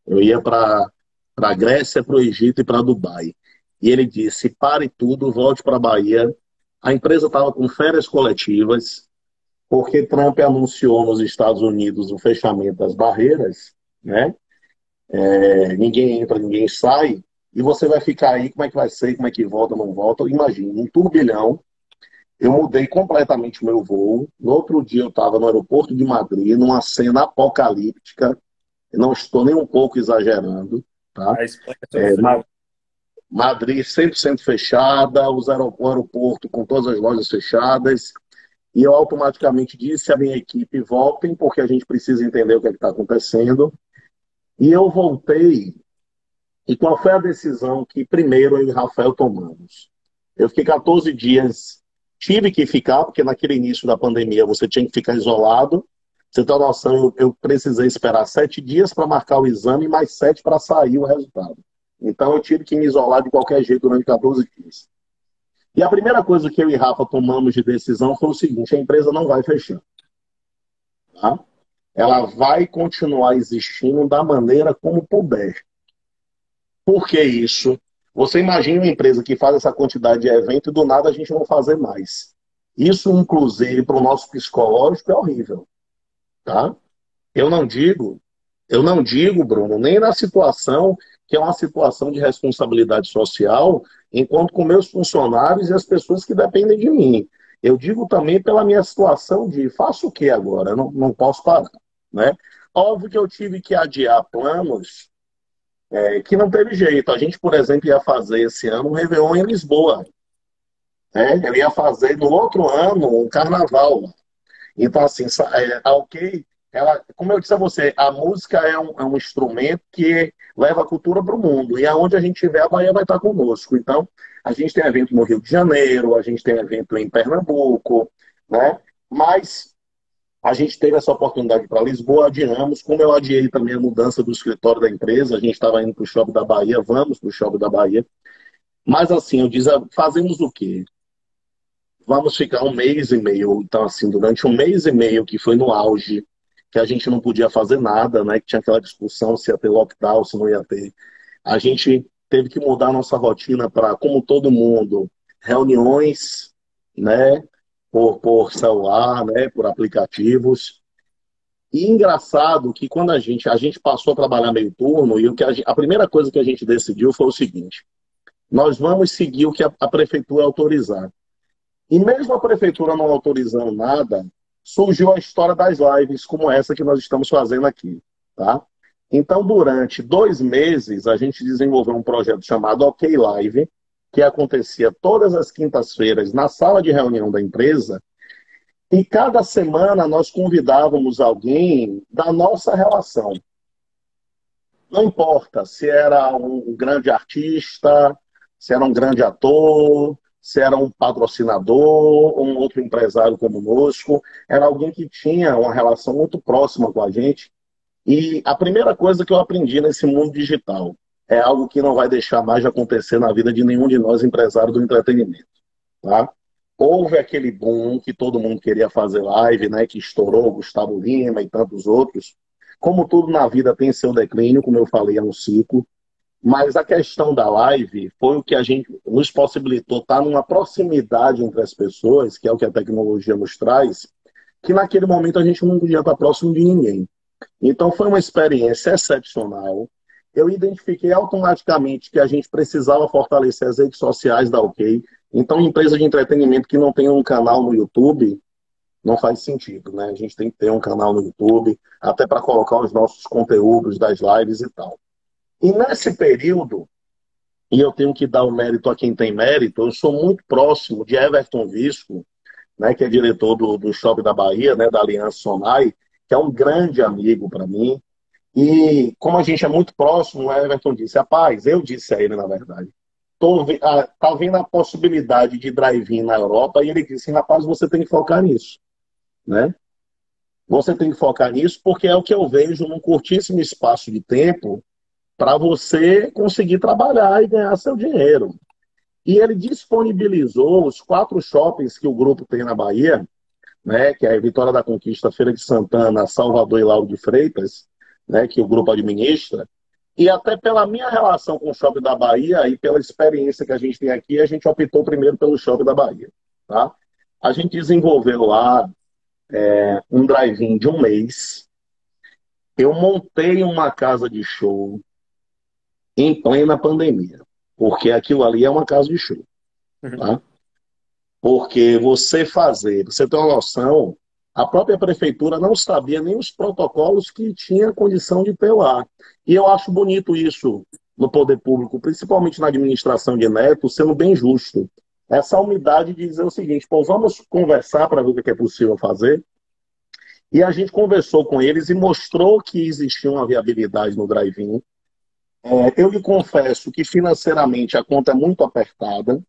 Eu ia para a Grécia, para o Egito e para Dubai. E ele disse: pare tudo, volte para a Bahia. A empresa estava com férias coletivas, porque Trump anunciou nos Estados Unidos o fechamento das barreiras, né? Ninguém entra, ninguém sai, e você vai ficar aí, como é que vai ser, como é que volta, não volta? Imagina, um turbilhão. Eu mudei completamente o meu voo. No outro dia eu estava no aeroporto de Madrid, numa cena apocalíptica. Eu não estou nem um pouco exagerando, tá? A Espanha sofreu. Madrid 100% fechada, o aeroporto com todas as lojas fechadas. E eu automaticamente disse à minha equipe, voltem, porque a gente precisa entender o que está acontecendo. E eu voltei. E qual foi a decisão que primeiro eu e Rafael tomamos? Eu fiquei 14 dias, tive que ficar, porque naquele início da pandemia você tinha que ficar isolado. Você tem uma noção, eu precisei esperar 7 dias para marcar o exame e mais 7 para sair o resultado. Então eu tive que me isolar de qualquer jeito durante 14 dias. E a primeira coisa que eu e Rafa tomamos de decisão foi o seguinte: a empresa não vai fechar. Tá? Ela vai continuar existindo da maneira como puder. Por que isso? Você imagina uma empresa que faz essa quantidade de evento e do nada a gente não fazer mais. Isso, inclusive, para o nosso psicológico é horrível. Tá? Eu não digo, eu não digo, Bruno, nem na situação que é uma situação de responsabilidade social, enquanto com meus funcionários e as pessoas que dependem de mim. Eu digo também pela minha situação de faço o que agora? Eu não posso parar. Né? Óbvio que eu tive que adiar planos que não teve jeito. A gente, por exemplo, ia fazer esse ano um Réveillon em Lisboa. Né? Eu ia fazer no outro ano um carnaval. Então, assim, a OK, ela, como eu disse a você, a música é um instrumento que leva a cultura para o mundo. E aonde a gente estiver, a Bahia vai estar conosco. Então, a gente tem evento no Rio de Janeiro, a gente tem evento em Pernambuco, né? Mas a gente teve essa oportunidade para Lisboa, adiamos, como eu adiei também a mudança do escritório da empresa, a gente estava indo para o Shopping da Bahia, vamos para o Shopping da Bahia. Mas assim, eu disse, fazemos o quê? Vamos ficar um mês e meio. Então, assim, durante um mês e meio, que foi no auge, que a gente não podia fazer nada, né? Que tinha aquela discussão se ia ter lockdown, se não ia ter. A gente teve que mudar a nossa rotina para, como todo mundo, reuniões, né? Por celular, né? Por aplicativos. E engraçado que quando a gente passou a trabalhar meio turno, e a primeira coisa que a gente decidiu foi o seguinte: nós vamos seguir o que a prefeitura autorizar. E mesmo a prefeitura não autorizando nada, surgiu a história das lives, como essa que nós estamos fazendo aqui. Tá? Então, durante 2 meses, a gente desenvolveu um projeto chamado OK Live, que acontecia todas as quintas-feiras na sala de reunião da empresa, e cada semana nós convidávamos alguém da nossa relação. Não importa se era um grande artista, se era um grande ator, se era um patrocinador, ou um outro empresário conosco, era alguém que tinha uma relação muito próxima com a gente. E a primeira coisa que eu aprendi nesse mundo digital é algo que não vai deixar mais de acontecer na vida de nenhum de nós empresários do entretenimento. Tá? Houve aquele boom que todo mundo queria fazer live, né, que estourou Gustavo Lima e tantos outros. Como tudo na vida tem seu declínio, como eu falei, é um ciclo. Mas a questão da live foi o que a gente nos possibilitou estar numa proximidade entre as pessoas, que é o que a tecnologia nos traz, que naquele momento a gente não podia estar próximo de ninguém. Então foi uma experiência excepcional. Eu identifiquei automaticamente que a gente precisava fortalecer as redes sociais da OK. Então, empresa de entretenimento que não tem um canal no YouTube, não faz sentido, né? A gente tem que ter um canal no YouTube, até para colocar os nossos conteúdos das lives e tal. E nesse período, e eu tenho que dar o mérito a quem tem mérito, eu sou muito próximo de Everton Visco, né, que é diretor do Shopping da Bahia, né, da Aliança Sonai, que é um grande amigo para mim. E como a gente é muito próximo, o Everton disse: rapaz, eu disse a ele, na verdade, tá vendo a possibilidade de drive-in na Europa, e ele disse: rapaz, você tem que focar nisso, né? Você tem que focar nisso porque é o que eu vejo num curtíssimo espaço de tempo para você conseguir trabalhar e ganhar seu dinheiro. E ele disponibilizou os 4 shoppings que o grupo tem na Bahia, né, que é a Vitória da Conquista, Feira de Santana, Salvador e Lauro de Freitas, né, que o grupo administra. E até pela minha relação com o Shopping da Bahia e pela experiência que a gente tem aqui, a gente optou primeiro pelo Shopping da Bahia. Tá? A gente desenvolveu lá um drive-in de 1 mês. Eu montei uma casa de show em plena pandemia, porque aquilo ali é uma casa de show. Tá? Porque você tem uma noção, a própria prefeitura não sabia nem os protocolos que tinha condição de ter lá. E eu acho bonito isso, no poder público, principalmente na administração de Neto, sendo bem justo. Essa humildade de dizer o seguinte, pô, vamos conversar para ver o que é possível fazer. E a gente conversou com eles e mostrou que existia uma viabilidade no drive-in. Eu lhe confesso que financeiramente a conta é muito apertada.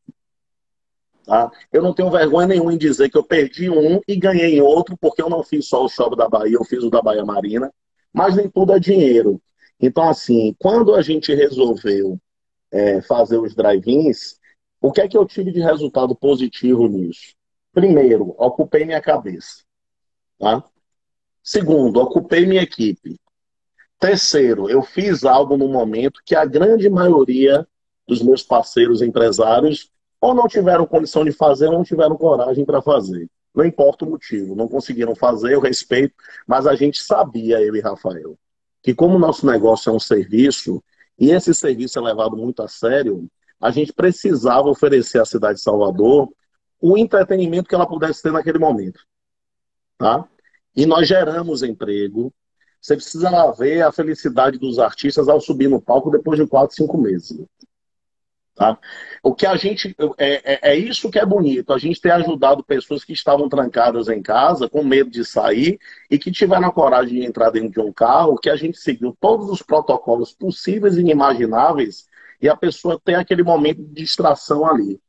Tá? Eu não tenho vergonha nenhuma em dizer que eu perdi um e ganhei outro, porque eu não fiz só o Shopping da Bahia, eu fiz o da Bahia Marina, mas nem tudo é dinheiro. Então, assim, quando a gente resolveu fazer os drive-ins, o que é que eu tive de resultado positivo nisso? Primeiro, ocupei minha cabeça. Tá? Segundo, ocupei minha equipe. Terceiro, eu fiz algo no momento que a grande maioria dos meus parceiros empresários ou não tiveram condição de fazer ou não tiveram coragem para fazer. Não importa o motivo, não conseguiram fazer, eu respeito, mas a gente sabia, eu e Rafael, que como o nosso negócio é um serviço, e esse serviço é levado muito a sério, a gente precisava oferecer à cidade de Salvador o entretenimento que ela pudesse ter naquele momento. Tá? E nós geramos emprego. Você precisa lá ver a felicidade dos artistas ao subir no palco depois de 4, 5 meses. Tá? O que a gente é isso que é bonito, a gente ter ajudado pessoas que estavam trancadas em casa, com medo de sair, e que tiveram a coragem de entrar dentro de um carro, que a gente seguiu todos os protocolos possíveis e inimagináveis, e a pessoa tem aquele momento de distração ali.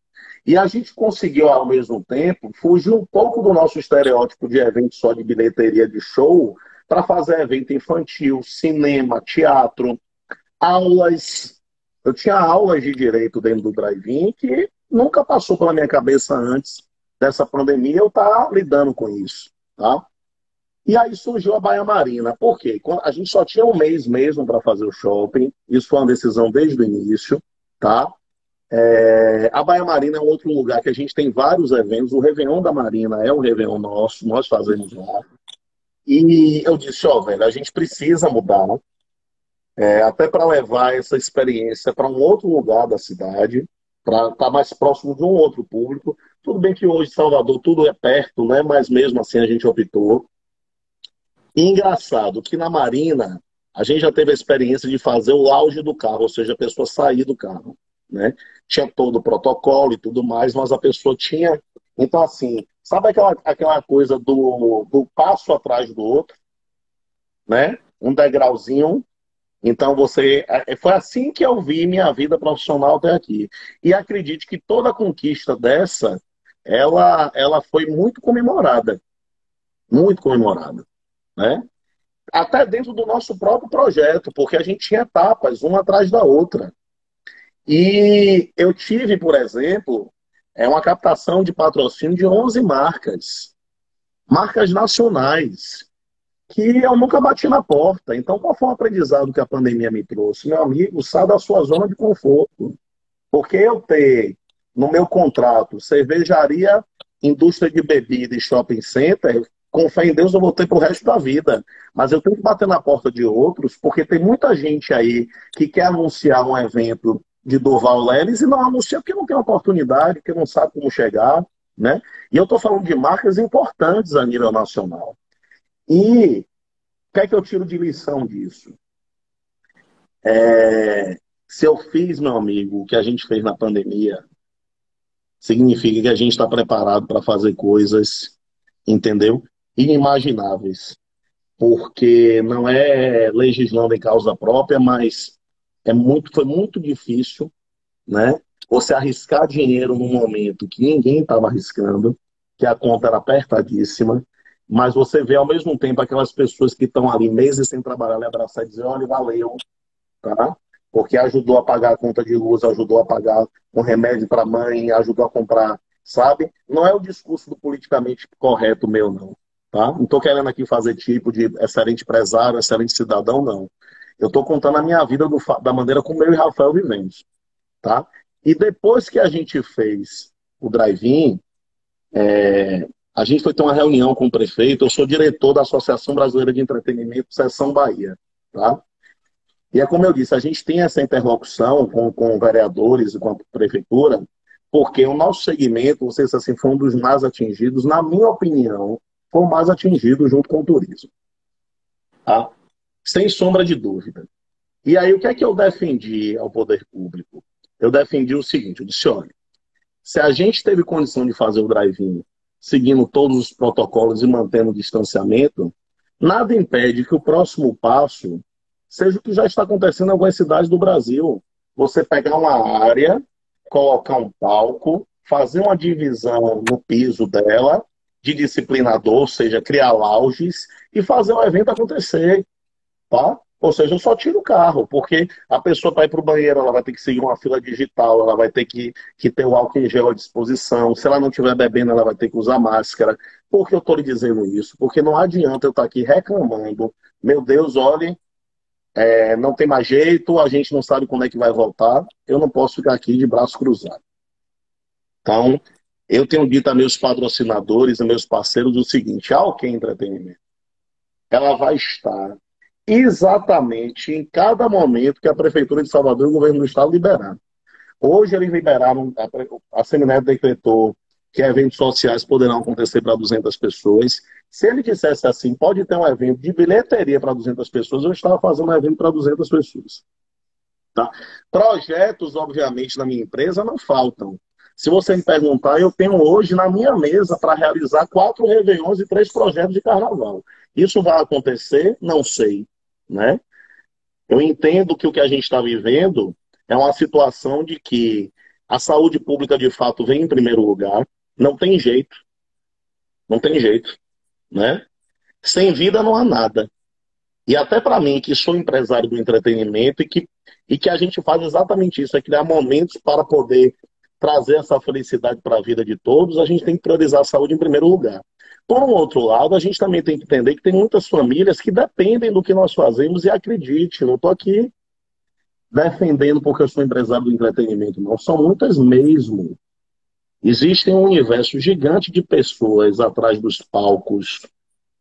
E a gente conseguiu, ao mesmo tempo, fugir um pouco do nosso estereótipo de evento só de bilheteria de show, para fazer evento infantil, cinema, teatro, aulas. Eu tinha aulas de direito dentro do drive-in que nunca passou pela minha cabeça antes dessa pandemia eu estar lidando com isso. Tá? E aí surgiu a Baía Marina. Por quê? A gente só tinha um mês mesmo para fazer o shopping. Isso foi uma decisão desde o início. Tá? A Baía Marina é um outro lugar que a gente tem vários eventos. O Réveillon da Marina é um Réveillon nosso, nós fazemos lá. E eu disse, velho, a gente precisa mudar, né? Até para levar essa experiência para um outro lugar da cidade, para estar mais próximo de um outro público. Tudo bem que hoje Salvador tudo é perto, né? Mas mesmo assim a gente optou. E engraçado que na Marina a gente já teve a experiência de fazer o auge do carro, ou seja, a pessoa sair do carro, né? Tinha todo o protocolo e tudo mais, mas a pessoa tinha... Então, assim, sabe aquela coisa do passo atrás do outro, né? Um degrauzinho. Então, foi assim que eu vi minha vida profissional até aqui. E acredite que toda conquista dessa, ela foi muito comemorada, né? Até dentro do nosso próprio projeto, porque a gente tinha etapas, uma atrás da outra. E eu tive, por exemplo, uma captação de patrocínio de 11 marcas nacionais, que eu nunca bati na porta. Então, qual foi o aprendizado que a pandemia me trouxe? Meu amigo, sai da sua zona de conforto. Porque eu ter no meu contrato cervejaria, indústria de bebida e shopping center, com fé em Deus eu vou ter pro resto da vida. Mas eu tenho que bater na porta de outros, porque tem muita gente aí que quer anunciar um evento de Durval Leles e não anuncia porque não tem oportunidade, porque não sabe como chegar, né? E eu estou falando de marcas importantes a nível nacional. E o que é que eu tiro de lição disso? Se eu fiz, meu amigo, o que a gente fez na pandemia, significa que a gente está preparado para fazer coisas, entendeu? Inimagináveis. Porque não é legislando em causa própria, mas foi muito difícil, né? Você arriscar dinheiro num momento que ninguém estava arriscando, que a conta era apertadíssima, mas você vê ao mesmo tempo aquelas pessoas que estão ali meses sem trabalhar, lhe abraçar e dizer, olha, valeu, tá? Porque ajudou a pagar a conta de luz, ajudou a pagar um remédio para a mãe, ajudou a comprar, sabe? Não é o discurso do politicamente correto meu, não. Tá? Não estou querendo aqui fazer tipo de excelente empresário, excelente cidadão, não. Eu estou contando a minha vida da maneira como eu e Rafael vivemos. Tá? E depois que a gente fez o drive-in, a gente foi ter uma reunião com o prefeito. Eu sou diretor da Associação Brasileira de Entretenimento, Seção Bahia. Tá? E é como eu disse, a gente tem essa interlocução com vereadores e com a prefeitura, porque o nosso segmento, não sei se assim, foi um dos mais atingidos, na minha opinião, foi o mais atingido junto com o turismo. Tá? Sem sombra de dúvida. E aí, o que é que eu defendi ao poder público? Eu defendi o seguinte, eu disse, olha, se a gente teve condição de fazer o drive-in seguindo todos os protocolos e mantendo o distanciamento, nada impede que o próximo passo seja o que já está acontecendo em algumas cidades do Brasil. Você pegar uma área, colocar um palco, fazer uma divisão no piso dela, de disciplinador, ou seja, criar lounges, e fazer o evento acontecer, tá? Ou seja, eu só tiro o carro, porque a pessoa para ir para o banheiro, ela vai ter que seguir uma fila digital, ela vai ter que ter o álcool em gel à disposição. Se ela não estiver bebendo, ela vai ter que usar máscara. Por que eu estou lhe dizendo isso? Porque não adianta eu estar aqui reclamando. Meu Deus, olhe, não tem mais jeito, a gente não sabe quando é que vai voltar. Eu não posso ficar aqui de braços cruzados. Então, eu tenho dito a meus patrocinadores, a meus parceiros o seguinte: a OK Entretenimento, ela vai estar exatamente em cada momento que a Prefeitura de Salvador e o Governo do Estado liberar. Hoje eles liberaram, a Semineto decretou que eventos sociais poderão acontecer para 200 pessoas. Se ele dissesse assim, pode ter um evento de bilheteria para 200 pessoas, eu estava fazendo um evento para 200 pessoas. Tá? Projetos, obviamente, na minha empresa não faltam. Se você me perguntar, eu tenho hoje na minha mesa para realizar 4 réveillons e 3 projetos de carnaval. Isso vai acontecer? Não sei, né? Eu entendo que o que a gente está vivendo é uma situação de que a saúde pública, de fato, vem em primeiro lugar. Não tem jeito. Não tem jeito, né? Sem vida não há nada. E até para mim, que sou empresário do entretenimento e que a gente faz exatamente isso, é criar momentos para poder trazer essa felicidade para a vida de todos, a gente tem que priorizar a saúde em primeiro lugar. Por um outro lado, a gente também tem que entender que tem muitas famílias que dependem do que nós fazemos e acredite, não estou aqui defendendo porque eu sou empresário do entretenimento, não. São muitas mesmo. Existem um universo gigante de pessoas atrás dos palcos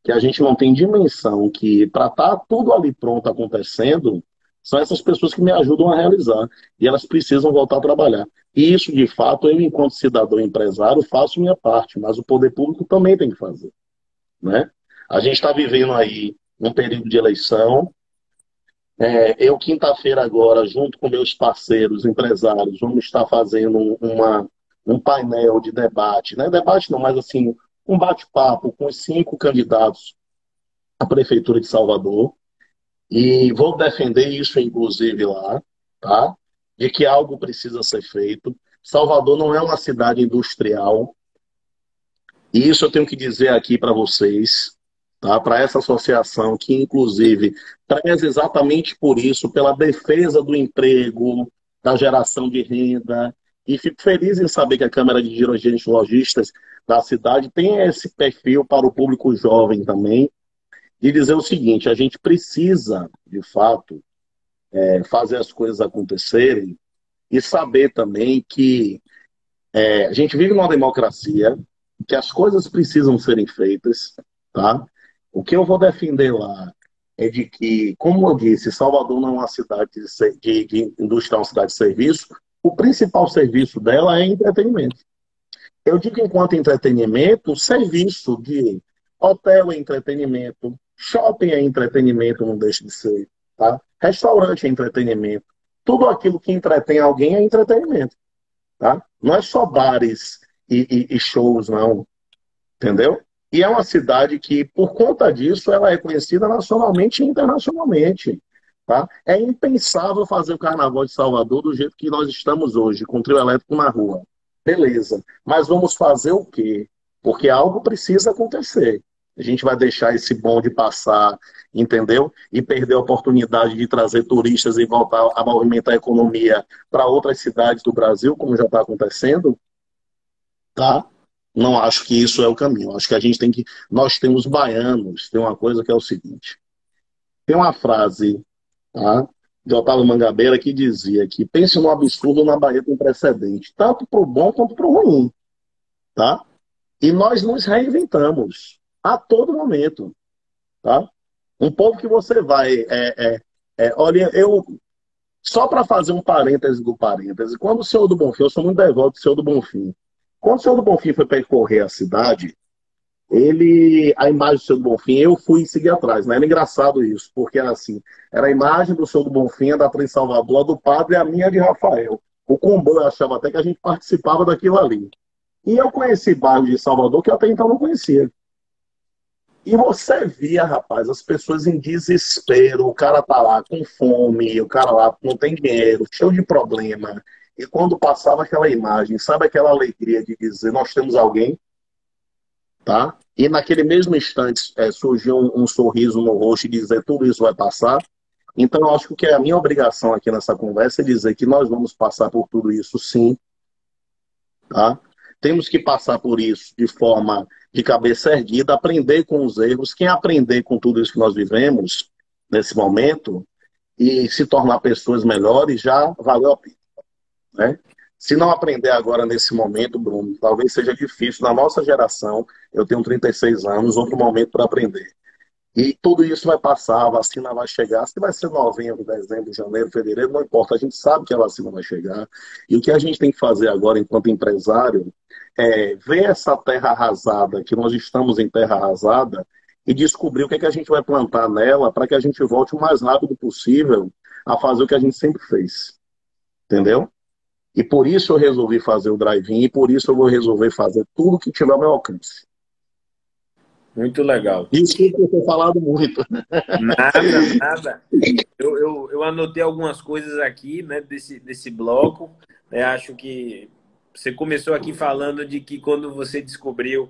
que a gente não tem dimensão que para estar tudo ali pronto acontecendo, são essas pessoas que me ajudam a realizar. E elas precisam voltar a trabalhar. E isso, de fato, eu, enquanto cidadão empresário, faço minha parte, mas o poder público também tem que fazer, né? A gente está vivendo aí um período de eleição. Eu, quinta-feira agora, junto com meus parceiros empresários, vamos estar fazendo um painel de debate, né? Debate não, mas assim, um bate-papo com os 5 candidatos à Prefeitura de Salvador. E vou defender isso, inclusive, lá, tá? De que algo precisa ser feito. Salvador não é uma cidade industrial. E isso eu tenho que dizer aqui para vocês, tá? Para essa associação que, inclusive, preza exatamente por isso, pela defesa do emprego, da geração de renda. E fico feliz em saber que a Câmara de Dirigentes Lojistas da cidade tem esse perfil para o público jovem também, de dizer o seguinte: a gente precisa, de fato, fazer as coisas acontecerem e saber também que a gente vive numa democracia, que as coisas precisam serem feitas, tá? O que eu vou defender lá é de que, como eu disse, Salvador não é uma cidade de indústria, é uma cidade de serviço. O principal serviço dela é entretenimento. Eu digo, enquanto entretenimento, serviço de hotel é entretenimento, shopping é entretenimento, não deixa de ser, tá? Restaurante é entretenimento. Tudo aquilo que entretém alguém é entretenimento, tá? Não é só bares e shows, não, entendeu? E é uma cidade que, por conta disso, ela é conhecida nacionalmente e internacionalmente, tá? É impensável fazer o Carnaval de Salvador do jeito que nós estamos hoje, com trio elétrico na rua. Beleza, mas vamos fazer o quê? Porque algo precisa acontecer. A gente vai deixar esse bonde passar, entendeu? E perder a oportunidade de trazer turistas e voltar a movimentar a economia para outras cidades do Brasil, como já está acontecendo, tá? Não acho que isso é o caminho. Acho que a gente tem que... Nós temos baianos, tem uma coisa que é o seguinte. Tem uma frase, tá, de Otávio Mangabeira que dizia que pense no absurdo na Bahia com precedente, tanto para o bom quanto para o ruim, tá? E nós nos reinventamos a todo momento, tá? Um povo que você vai... olha, eu... Só para fazer um parêntese do parêntese, quando o senhor do Bonfim, eu sou muito devoto do senhor do Bonfim, quando o senhor do Bonfim foi percorrer a cidade, a imagem do Seu do Bonfim, eu fui seguir atrás, né? Era engraçado isso, porque era assim, era a imagem do Seu do Bonfim, a da Trem Salvador, a do padre e a minha de Rafael. O combo, eu achava até que a gente participava daquilo ali. E eu conheci bairros de Salvador que eu até então não conhecia. E você via, rapaz, as pessoas em desespero, o cara tá lá com fome, o cara lá não tem dinheiro, cheio de problema. E quando passava aquela imagem, sabe aquela alegria de dizer, nós temos alguém, tá? E naquele mesmo instante surgiu um sorriso no rosto e dizer, tudo isso vai passar. Então, eu acho que é a minha obrigação aqui nessa conversa é dizer que nós vamos passar por tudo isso, sim, tá? Temos que passar por isso de forma de cabeça erguida, aprender com os erros. Quem aprender com tudo isso que nós vivemos nesse momento e se tornar pessoas melhores, já valeu a pena, né? Se não aprender agora nesse momento, Bruno, talvez seja difícil. Na nossa geração, eu tenho 36 anos, outro momento para aprender. E tudo isso vai passar, a vacina vai chegar. Se vai ser novembro, dezembro, janeiro, fevereiro, não importa. A gente sabe que a vacina vai chegar. E o que a gente tem que fazer agora, enquanto empresário, é ver essa terra arrasada, que nós estamos em terra arrasada, e descobrir o que é que a gente vai plantar nela para que a gente volte o mais rápido possível a fazer o que a gente sempre fez. Entendeu? E por isso eu resolvi fazer o drive-in, e por isso eu vou resolver fazer tudo que tiver ao meu alcance. Muito legal. Desculpa eu ter falado muito. Nada, nada. Eu anotei algumas coisas aqui, né, desse bloco. Né, acho que você começou aqui falando de que quando você descobriu,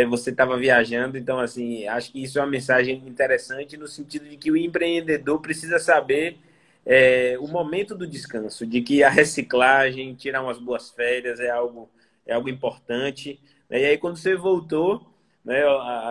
você estava viajando. Então, assim, acho que isso é uma mensagem interessante no sentido de que o empreendedor precisa saber o momento do descanso, de que a reciclagem, tirar umas boas férias é algo importante. Né? E aí, quando você voltou, né,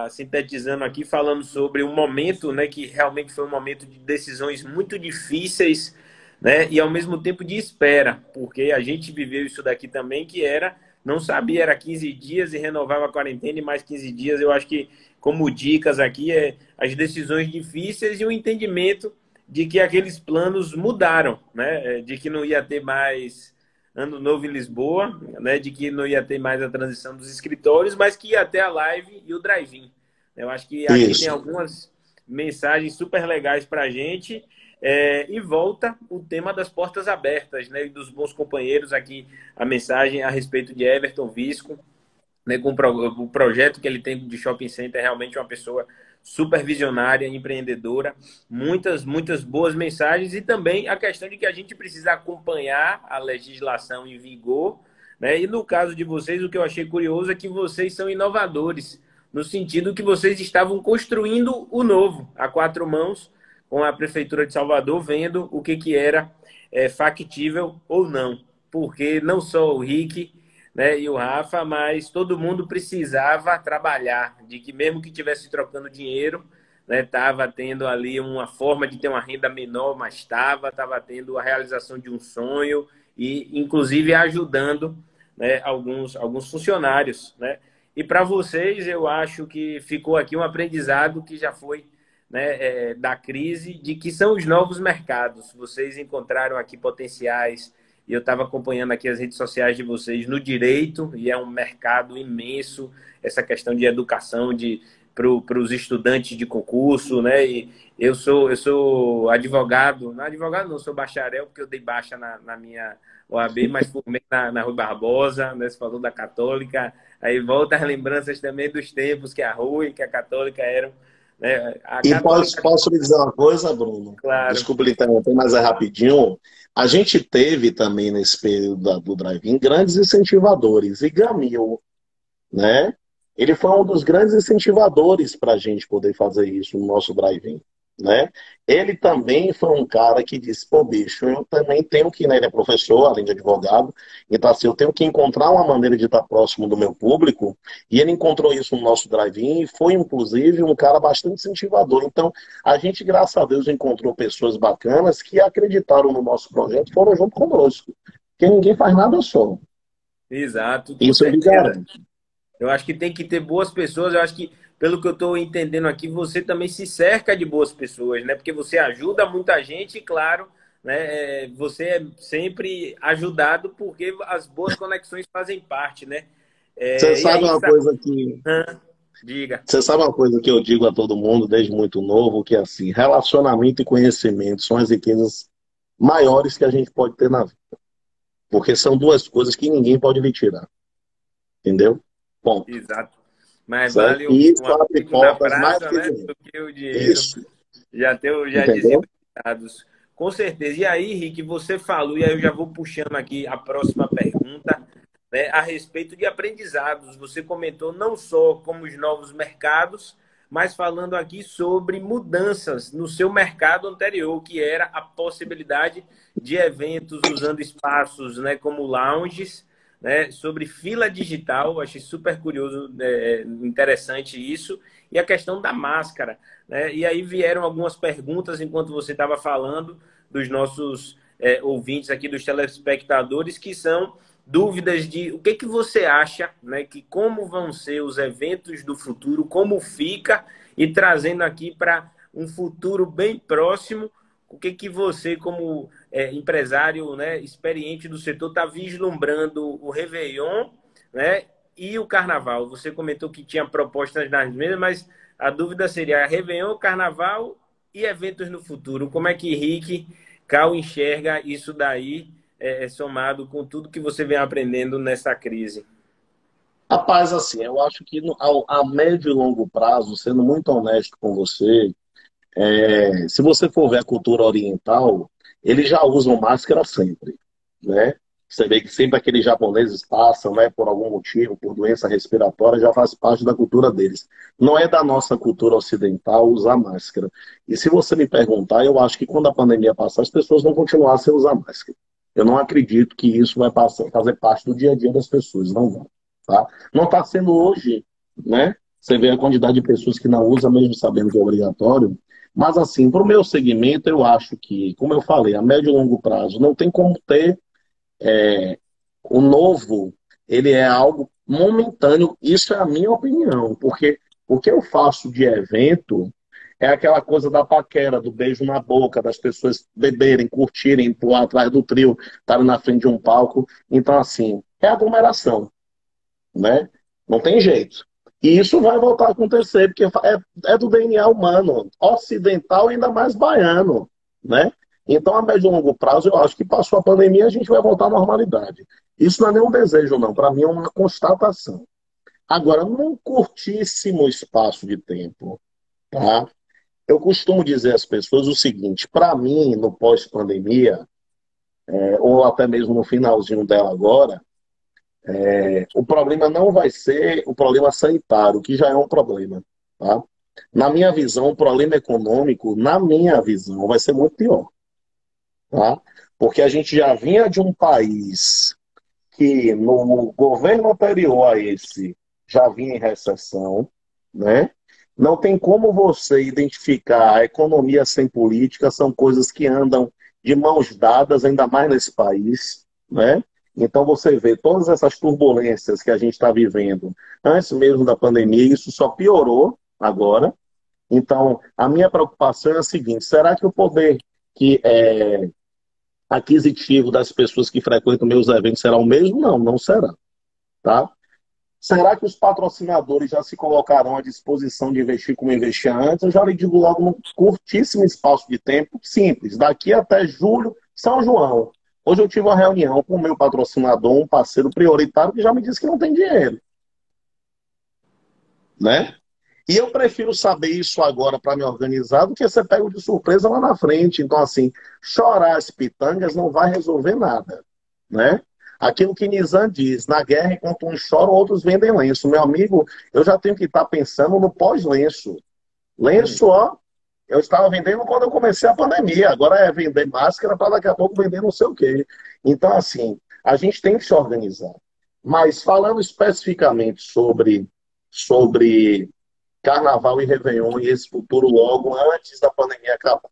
sintetizando aqui, falando sobre um momento, né, que realmente foi um momento de decisões muito difíceis, né, e ao mesmo tempo de espera, porque a gente viveu isso daqui também, que era, não sabia, era 15 dias e renovava a quarentena e mais 15 dias. Eu acho que, como dicas aqui, as decisões difíceis e o entendimento de que aqueles planos mudaram, né, de que não ia ter mais Ano Novo em Lisboa, né, de que não ia ter mais a transição dos escritórios, mas que ia ter a live e o drive-in. Eu acho que aqui tem Isso. algumas mensagens super legais para a gente. E volta o tema das portas abertas, né, e dos bons companheiros aqui, a mensagem a respeito de Everton Visco, né, com o projeto que ele tem de shopping center, é realmente uma pessoa super visionária, empreendedora, muitas boas mensagens, e também a questão de que a gente precisa acompanhar a legislação em vigor, né? E no caso de vocês, o que eu achei curioso é que vocês são inovadores, no sentido que vocês estavam construindo o novo, a quatro mãos, com a Prefeitura de Salvador, vendo o que era factível ou não, porque não só o Rick, né, e o Rafa, mas todo mundo precisava trabalhar, de que mesmo que estivesse trocando dinheiro, né, estava tendo ali uma forma de ter uma renda menor, mas estava tendo a realização de um sonho e, inclusive, ajudando, né, alguns funcionários. Né? E para vocês, eu acho que ficou aqui um aprendizado que já foi, né, da crise, de que são os novos mercados. Vocês encontraram aqui potenciais, e eu estava acompanhando aqui as redes sociais de vocês no direito, e é um mercado imenso, essa questão de educação para os estudantes de concurso, né? E eu sou advogado, não, sou bacharel, porque eu dei baixa na minha OAB, mas formei na Rui Barbosa, né? Você falou da Católica, aí volta as lembranças também dos tempos que a Rui, que a Católica eram, né? A E Católica, posso lhe dizer uma coisa, Bruno? claro. Desculpa lhe interromper, mas é rapidinho. A gente teve também nesse período do drive-in grandes incentivadores. E Gamil, né? Ele foi um dos grandes incentivadores para a gente poder fazer isso no nosso drive-in, né? Ele também foi um cara que disse, pô, bicho, eu também tenho que, né? Ele é professor, além de advogado, então assim, eu tenho que encontrar uma maneira de estar próximo do meu público, e ele encontrou isso no nosso drive-in e foi, inclusive, um cara bastante incentivador. Então, a gente, graças a Deus, encontrou pessoas bacanas que acreditaram no nosso projeto e foram junto conosco, porque ninguém faz nada só. Exato, com Isso eu lhe certeza. garanto. Eu acho que tem que ter boas pessoas. Eu acho que, pelo que eu estou entendendo aqui, você também se cerca de boas pessoas, né? Porque você ajuda muita gente e, claro, né, você é sempre ajudado porque as boas conexões fazem parte, né? Você E sabe aí, uma coisa que Diga. Você sabe uma coisa que eu digo a todo mundo desde muito novo, que é assim, relacionamento e conhecimento são as riquezas maiores que a gente pode ter na vida. Porque são duas coisas que ninguém pode lhe tirar. Entendeu? Ponto. Exato. Mais Certo? vale E isso um abre amigo na portas mais praça, que né, dinheiro. do que o dinheiro. Isso. Já dizia Entendeu? os ditados. Com certeza. E aí, Rick, você falou, e aí eu já vou puxando aqui a próxima pergunta, né, a respeito de aprendizados. Você comentou não só como os novos mercados, mas falando aqui sobre mudanças no seu mercado anterior, que era a possibilidade de eventos usando espaços, né, como lounges, né, sobre fila digital. Achei super curioso, interessante isso. E a questão da máscara, né? E aí vieram algumas perguntas enquanto você estava falando dos nossos ouvintes aqui, dos telespectadores, que são dúvidas de o que, que você acha, né, que como vão ser os eventos do futuro, como fica, e trazendo aqui para um futuro bem próximo, o que, que você, como empresário, né, experiente do setor, está vislumbrando o Réveillon, né, e o Carnaval. Você comentou que tinha propostas nas mesmas, mas a dúvida seria Réveillon, Carnaval e eventos no futuro. Como é que Rick Cal enxerga isso daí, somado com tudo que você vem aprendendo nessa crise? Rapaz, assim, eu acho que a médio e longo prazo, sendo muito honesto com você, se você for ver a cultura oriental, eles já usam máscara sempre, né? Você vê que sempre aqueles japoneses passam, né, por algum motivo, por doença respiratória, já faz parte da cultura deles. Não é da nossa cultura ocidental usar máscara. E se você me perguntar, eu acho que quando a pandemia passar, as pessoas vão continuar sem usar máscara. Eu não acredito que isso vai fazer parte do dia a dia das pessoas, não vai, tá? Não está sendo hoje, né? Você vê a quantidade de pessoas que não usam, mesmo sabendo que é obrigatório. Mas, assim, para o meu segmento, eu acho que, como eu falei, a médio e longo prazo, não tem como ter o novo, ele é algo momentâneo. Isso é a minha opinião, porque o que eu faço de evento é aquela coisa da paquera, do beijo na boca, das pessoas beberem, curtirem, pular atrás do trio, estarem na frente de um palco. Então, assim, é aglomeração, né? Não tem jeito. E isso vai voltar a acontecer, porque é do DNA humano, ocidental e ainda mais baiano, né? Então, a médio e longo prazo, eu acho que passou a pandemia, a gente vai voltar à normalidade. Isso não é nenhum desejo, não. Para mim, é uma constatação. Agora, num curtíssimo espaço de tempo, tá? Eu costumo dizer às pessoas o seguinte: para mim, no pós-pandemia, ou até mesmo no finalzinho dela agora, o problema não vai ser o problema sanitário, que já é um problema, tá? Na minha visão, o problema econômico, na minha visão, vai ser muito pior, tá? Porque a gente já vinha de um país que no governo anterior a esse já vinha em recessão, né? Não tem como você identificar a economia sem política, são coisas que andam de mãos dadas, ainda mais nesse país, né? Então você vê todas essas turbulências que a gente está vivendo antes mesmo da pandemia, isso só piorou agora. Então, a minha preocupação é a seguinte: será que o poder que aquisitivo das pessoas que frequentam meus eventos será o mesmo? Não, não será, tá? Será que os patrocinadores já se colocarão à disposição de investir como investia antes? Eu já lhe digo logo, num curtíssimo espaço de tempo, simples, daqui até julho, São João. Hoje eu tive uma reunião com o meu patrocinador, um parceiro prioritário, que já me disse que não tem dinheiro, né? E eu prefiro saber isso agora para me organizar do que ser pego de surpresa lá na frente. Então, assim, chorar as pitangas não vai resolver nada, né? Aquilo que Nizam diz, na guerra, enquanto uns choram, outros vendem lenço. Meu amigo, eu já tenho que estar pensando no pós-lenço. Lenço, ó, eu estava vendendo quando eu comecei a pandemia. Agora é vender máscara para daqui a pouco vender não sei o quê. Então, assim, a gente tem que se organizar. Mas falando especificamente sobre Carnaval e Réveillon e esse futuro logo antes da pandemia acabar.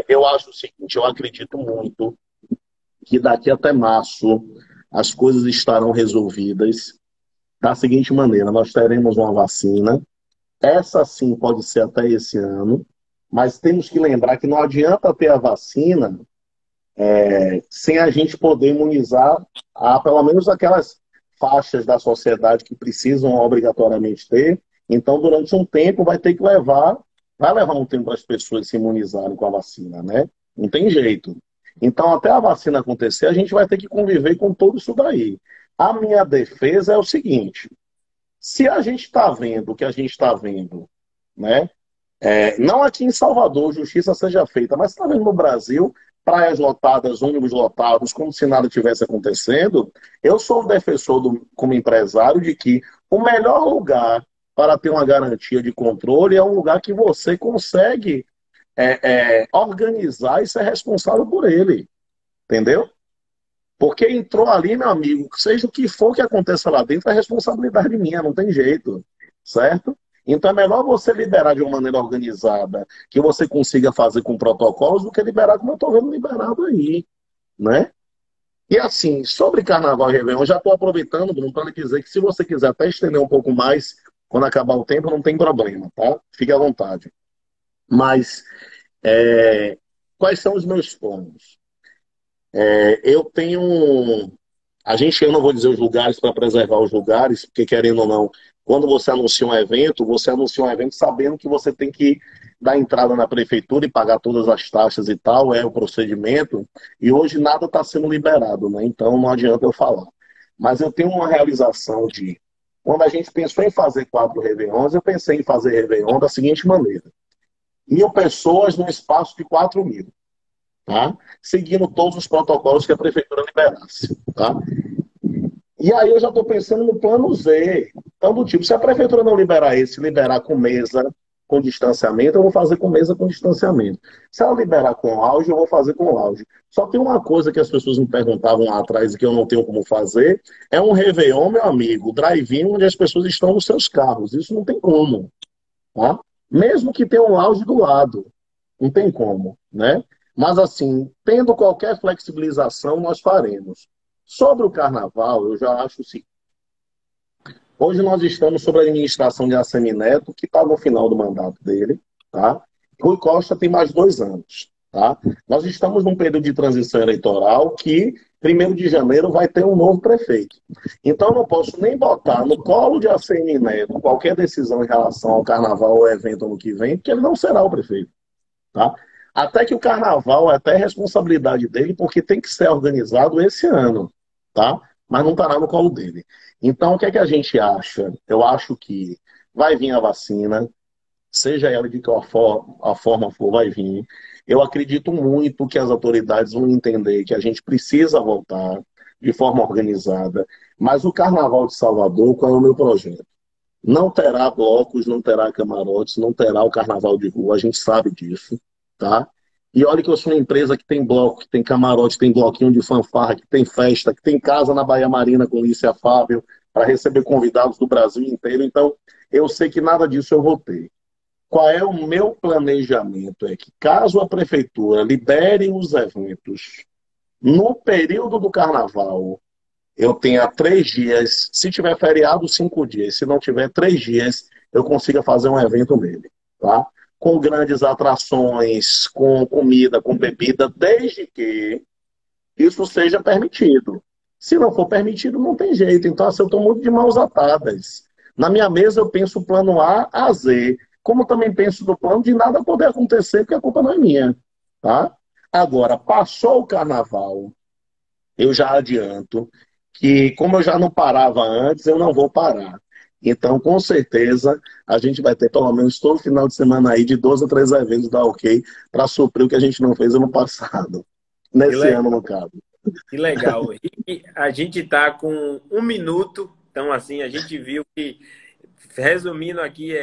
Eu acho o seguinte: eu acredito muito que daqui até março as coisas estarão resolvidas da seguinte maneira: nós teremos uma vacina, essa sim pode ser até esse ano, mas temos que lembrar que não adianta ter a vacina sem a gente poder imunizar pelo menos aquelas faixas da sociedade que precisam obrigatoriamente ter, Então, durante um tempo, vai levar um tempo para as pessoas se imunizarem com a vacina, né? Não tem jeito. Então, até a vacina acontecer, a gente vai ter que conviver com tudo isso daí. A minha defesa é o seguinte: se a gente está vendo o que a gente está vendo, né? Não aqui em Salvador, justiça seja feita, mas está vendo no Brasil, praias lotadas, ônibus lotados, como se nada tivesse acontecendo. Eu sou um defensor, como empresário, de que o melhor lugar para ter uma garantia de controle é um lugar que você consegue organizar e ser responsável por ele. Entendeu? Porque entrou ali, meu amigo, seja o que for que aconteça lá dentro, é responsabilidade minha, não tem jeito, certo? Então é melhor você liberar de uma maneira organizada, que você consiga fazer com protocolos, do que liberar como eu estou vendo liberado aí, né? E assim, sobre Carnaval e Réveillon, eu já estou aproveitando, Bruno, para lhe dizer que se você quiser até estender um pouco mais, quando acabar o tempo, não tem problema, tá? Fique à vontade. Mas, quais são os meus planos? Eu tenho eu não vou dizer os lugares para preservar os lugares, porque querendo ou não, quando você anuncia um evento sabendo que você tem que dar entrada na prefeitura e pagar todas as taxas e tal, é o procedimento, e hoje nada está sendo liberado, né? Então não adianta eu falar. Mas eu tenho uma realização de, quando a gente pensou em fazer 4 Réveillons, eu pensei em fazer Réveillon da seguinte maneira: 1.000 pessoas num espaço de 4.000, tá? Seguindo todos os protocolos que a prefeitura liberasse, tá? E aí eu já estou pensando no plano Z. Então, do tipo, se a prefeitura não liberar esse, liberar com mesa, com distanciamento, eu vou fazer com mesa com distanciamento. Se ela liberar com auge, eu vou fazer com auge. Só tem uma coisa que as pessoas me perguntavam lá atrás e que eu não tenho como fazer, é um Réveillon, meu amigo, drive-in, onde as pessoas estão nos seus carros. Isso não tem como, tá? Mesmo que tenha um auge do lado. Não tem como, né? Mas, assim, tendo qualquer flexibilização, nós faremos. Sobre o carnaval, eu já acho o seguinte: hoje nós estamos sob a administração de Assemineto, que está no final do mandato dele, tá? Rui Costa tem mais 2 anos, tá? Nós estamos num período de transição eleitoral que, 1º de janeiro, vai ter um novo prefeito. Então, eu não posso nem botar no colo de Assemineto qualquer decisão em relação ao carnaval ou evento ano que vem, porque ele não será o prefeito, tá? Até que o carnaval é até responsabilidade dele, porque tem que ser organizado esse ano, tá? Mas não estará no colo dele. Então, o que é que a gente acha? Eu acho que vai vir a vacina, seja ela de qual a forma for, vai vir. Eu acredito muito que as autoridades vão entender que a gente precisa voltar de forma organizada. Mas o Carnaval de Salvador, qual é o meu projeto? Não terá blocos, não terá camarotes, não terá o carnaval de rua, a gente sabe disso, tá? E olha que eu sou uma empresa que tem bloco, que tem camarote, tem bloquinho de fanfarra, que tem festa, que tem casa na Baía Marina com Lícia Fábio, para receber convidados do Brasil inteiro. Então, eu sei que nada disso eu vou ter. Qual é o meu planejamento? É que, caso a prefeitura libere os eventos no período do carnaval, eu tenha 3 dias, se tiver feriado, 5 dias, se não tiver 3 dias, eu consiga fazer um evento nele, tá? Com grandes atrações, com comida, com bebida, desde que isso seja permitido. Se não for permitido, não tem jeito. Então, assim, eu estou muito de mãos atadas. Na minha mesa, eu penso o plano A a Z, como também penso no plano de nada poder acontecer, porque a culpa não é minha, tá? Agora, passou o carnaval, eu já adianto que, como eu já não parava antes, eu não vou parar. Então, com certeza, a gente vai ter pelo menos todo final de semana aí de 12 a 13 eventos da OK para suprir o que a gente não fez ano passado. Nesse ano, no caso. Que legal. E a gente está com 1 minuto, então assim, a gente viu que, resumindo aqui,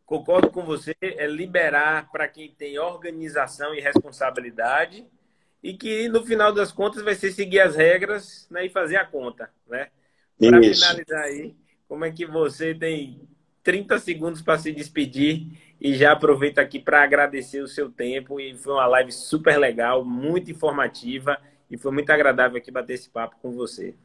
concordo com você, é liberar para quem tem organização e responsabilidade, e que no final das contas vai ser seguir as regras, né, e fazer a conta, né? Para finalizar aí, como é que você tem 30 segundos para se despedir e já aproveita aqui para agradecer o seu tempo, e foi uma live super legal, muito informativa, e foi muito agradável aqui bater esse papo com você.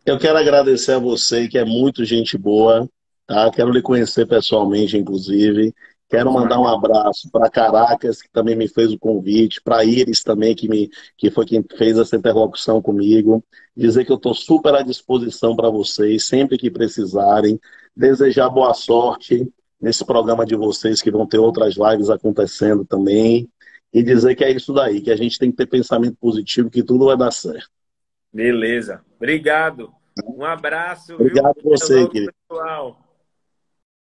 Eu quero agradecer a você, que é muito gente boa, tá? Quero lhe conhecer pessoalmente, inclusive. Quero mandar um abraço para Caracas, que também me fez o convite, para Iris também, que foi quem fez essa interlocução comigo. Dizer que eu estou super à disposição para vocês, sempre que precisarem. desejar boa sorte nesse programa de vocês, que vão ter outras lives acontecendo também, e dizer que é isso daí, que a gente tem que ter pensamento positivo, que tudo vai dar certo. Beleza. Obrigado. Um abraço, viu? Obrigado a Até você, logo, querido. pessoal.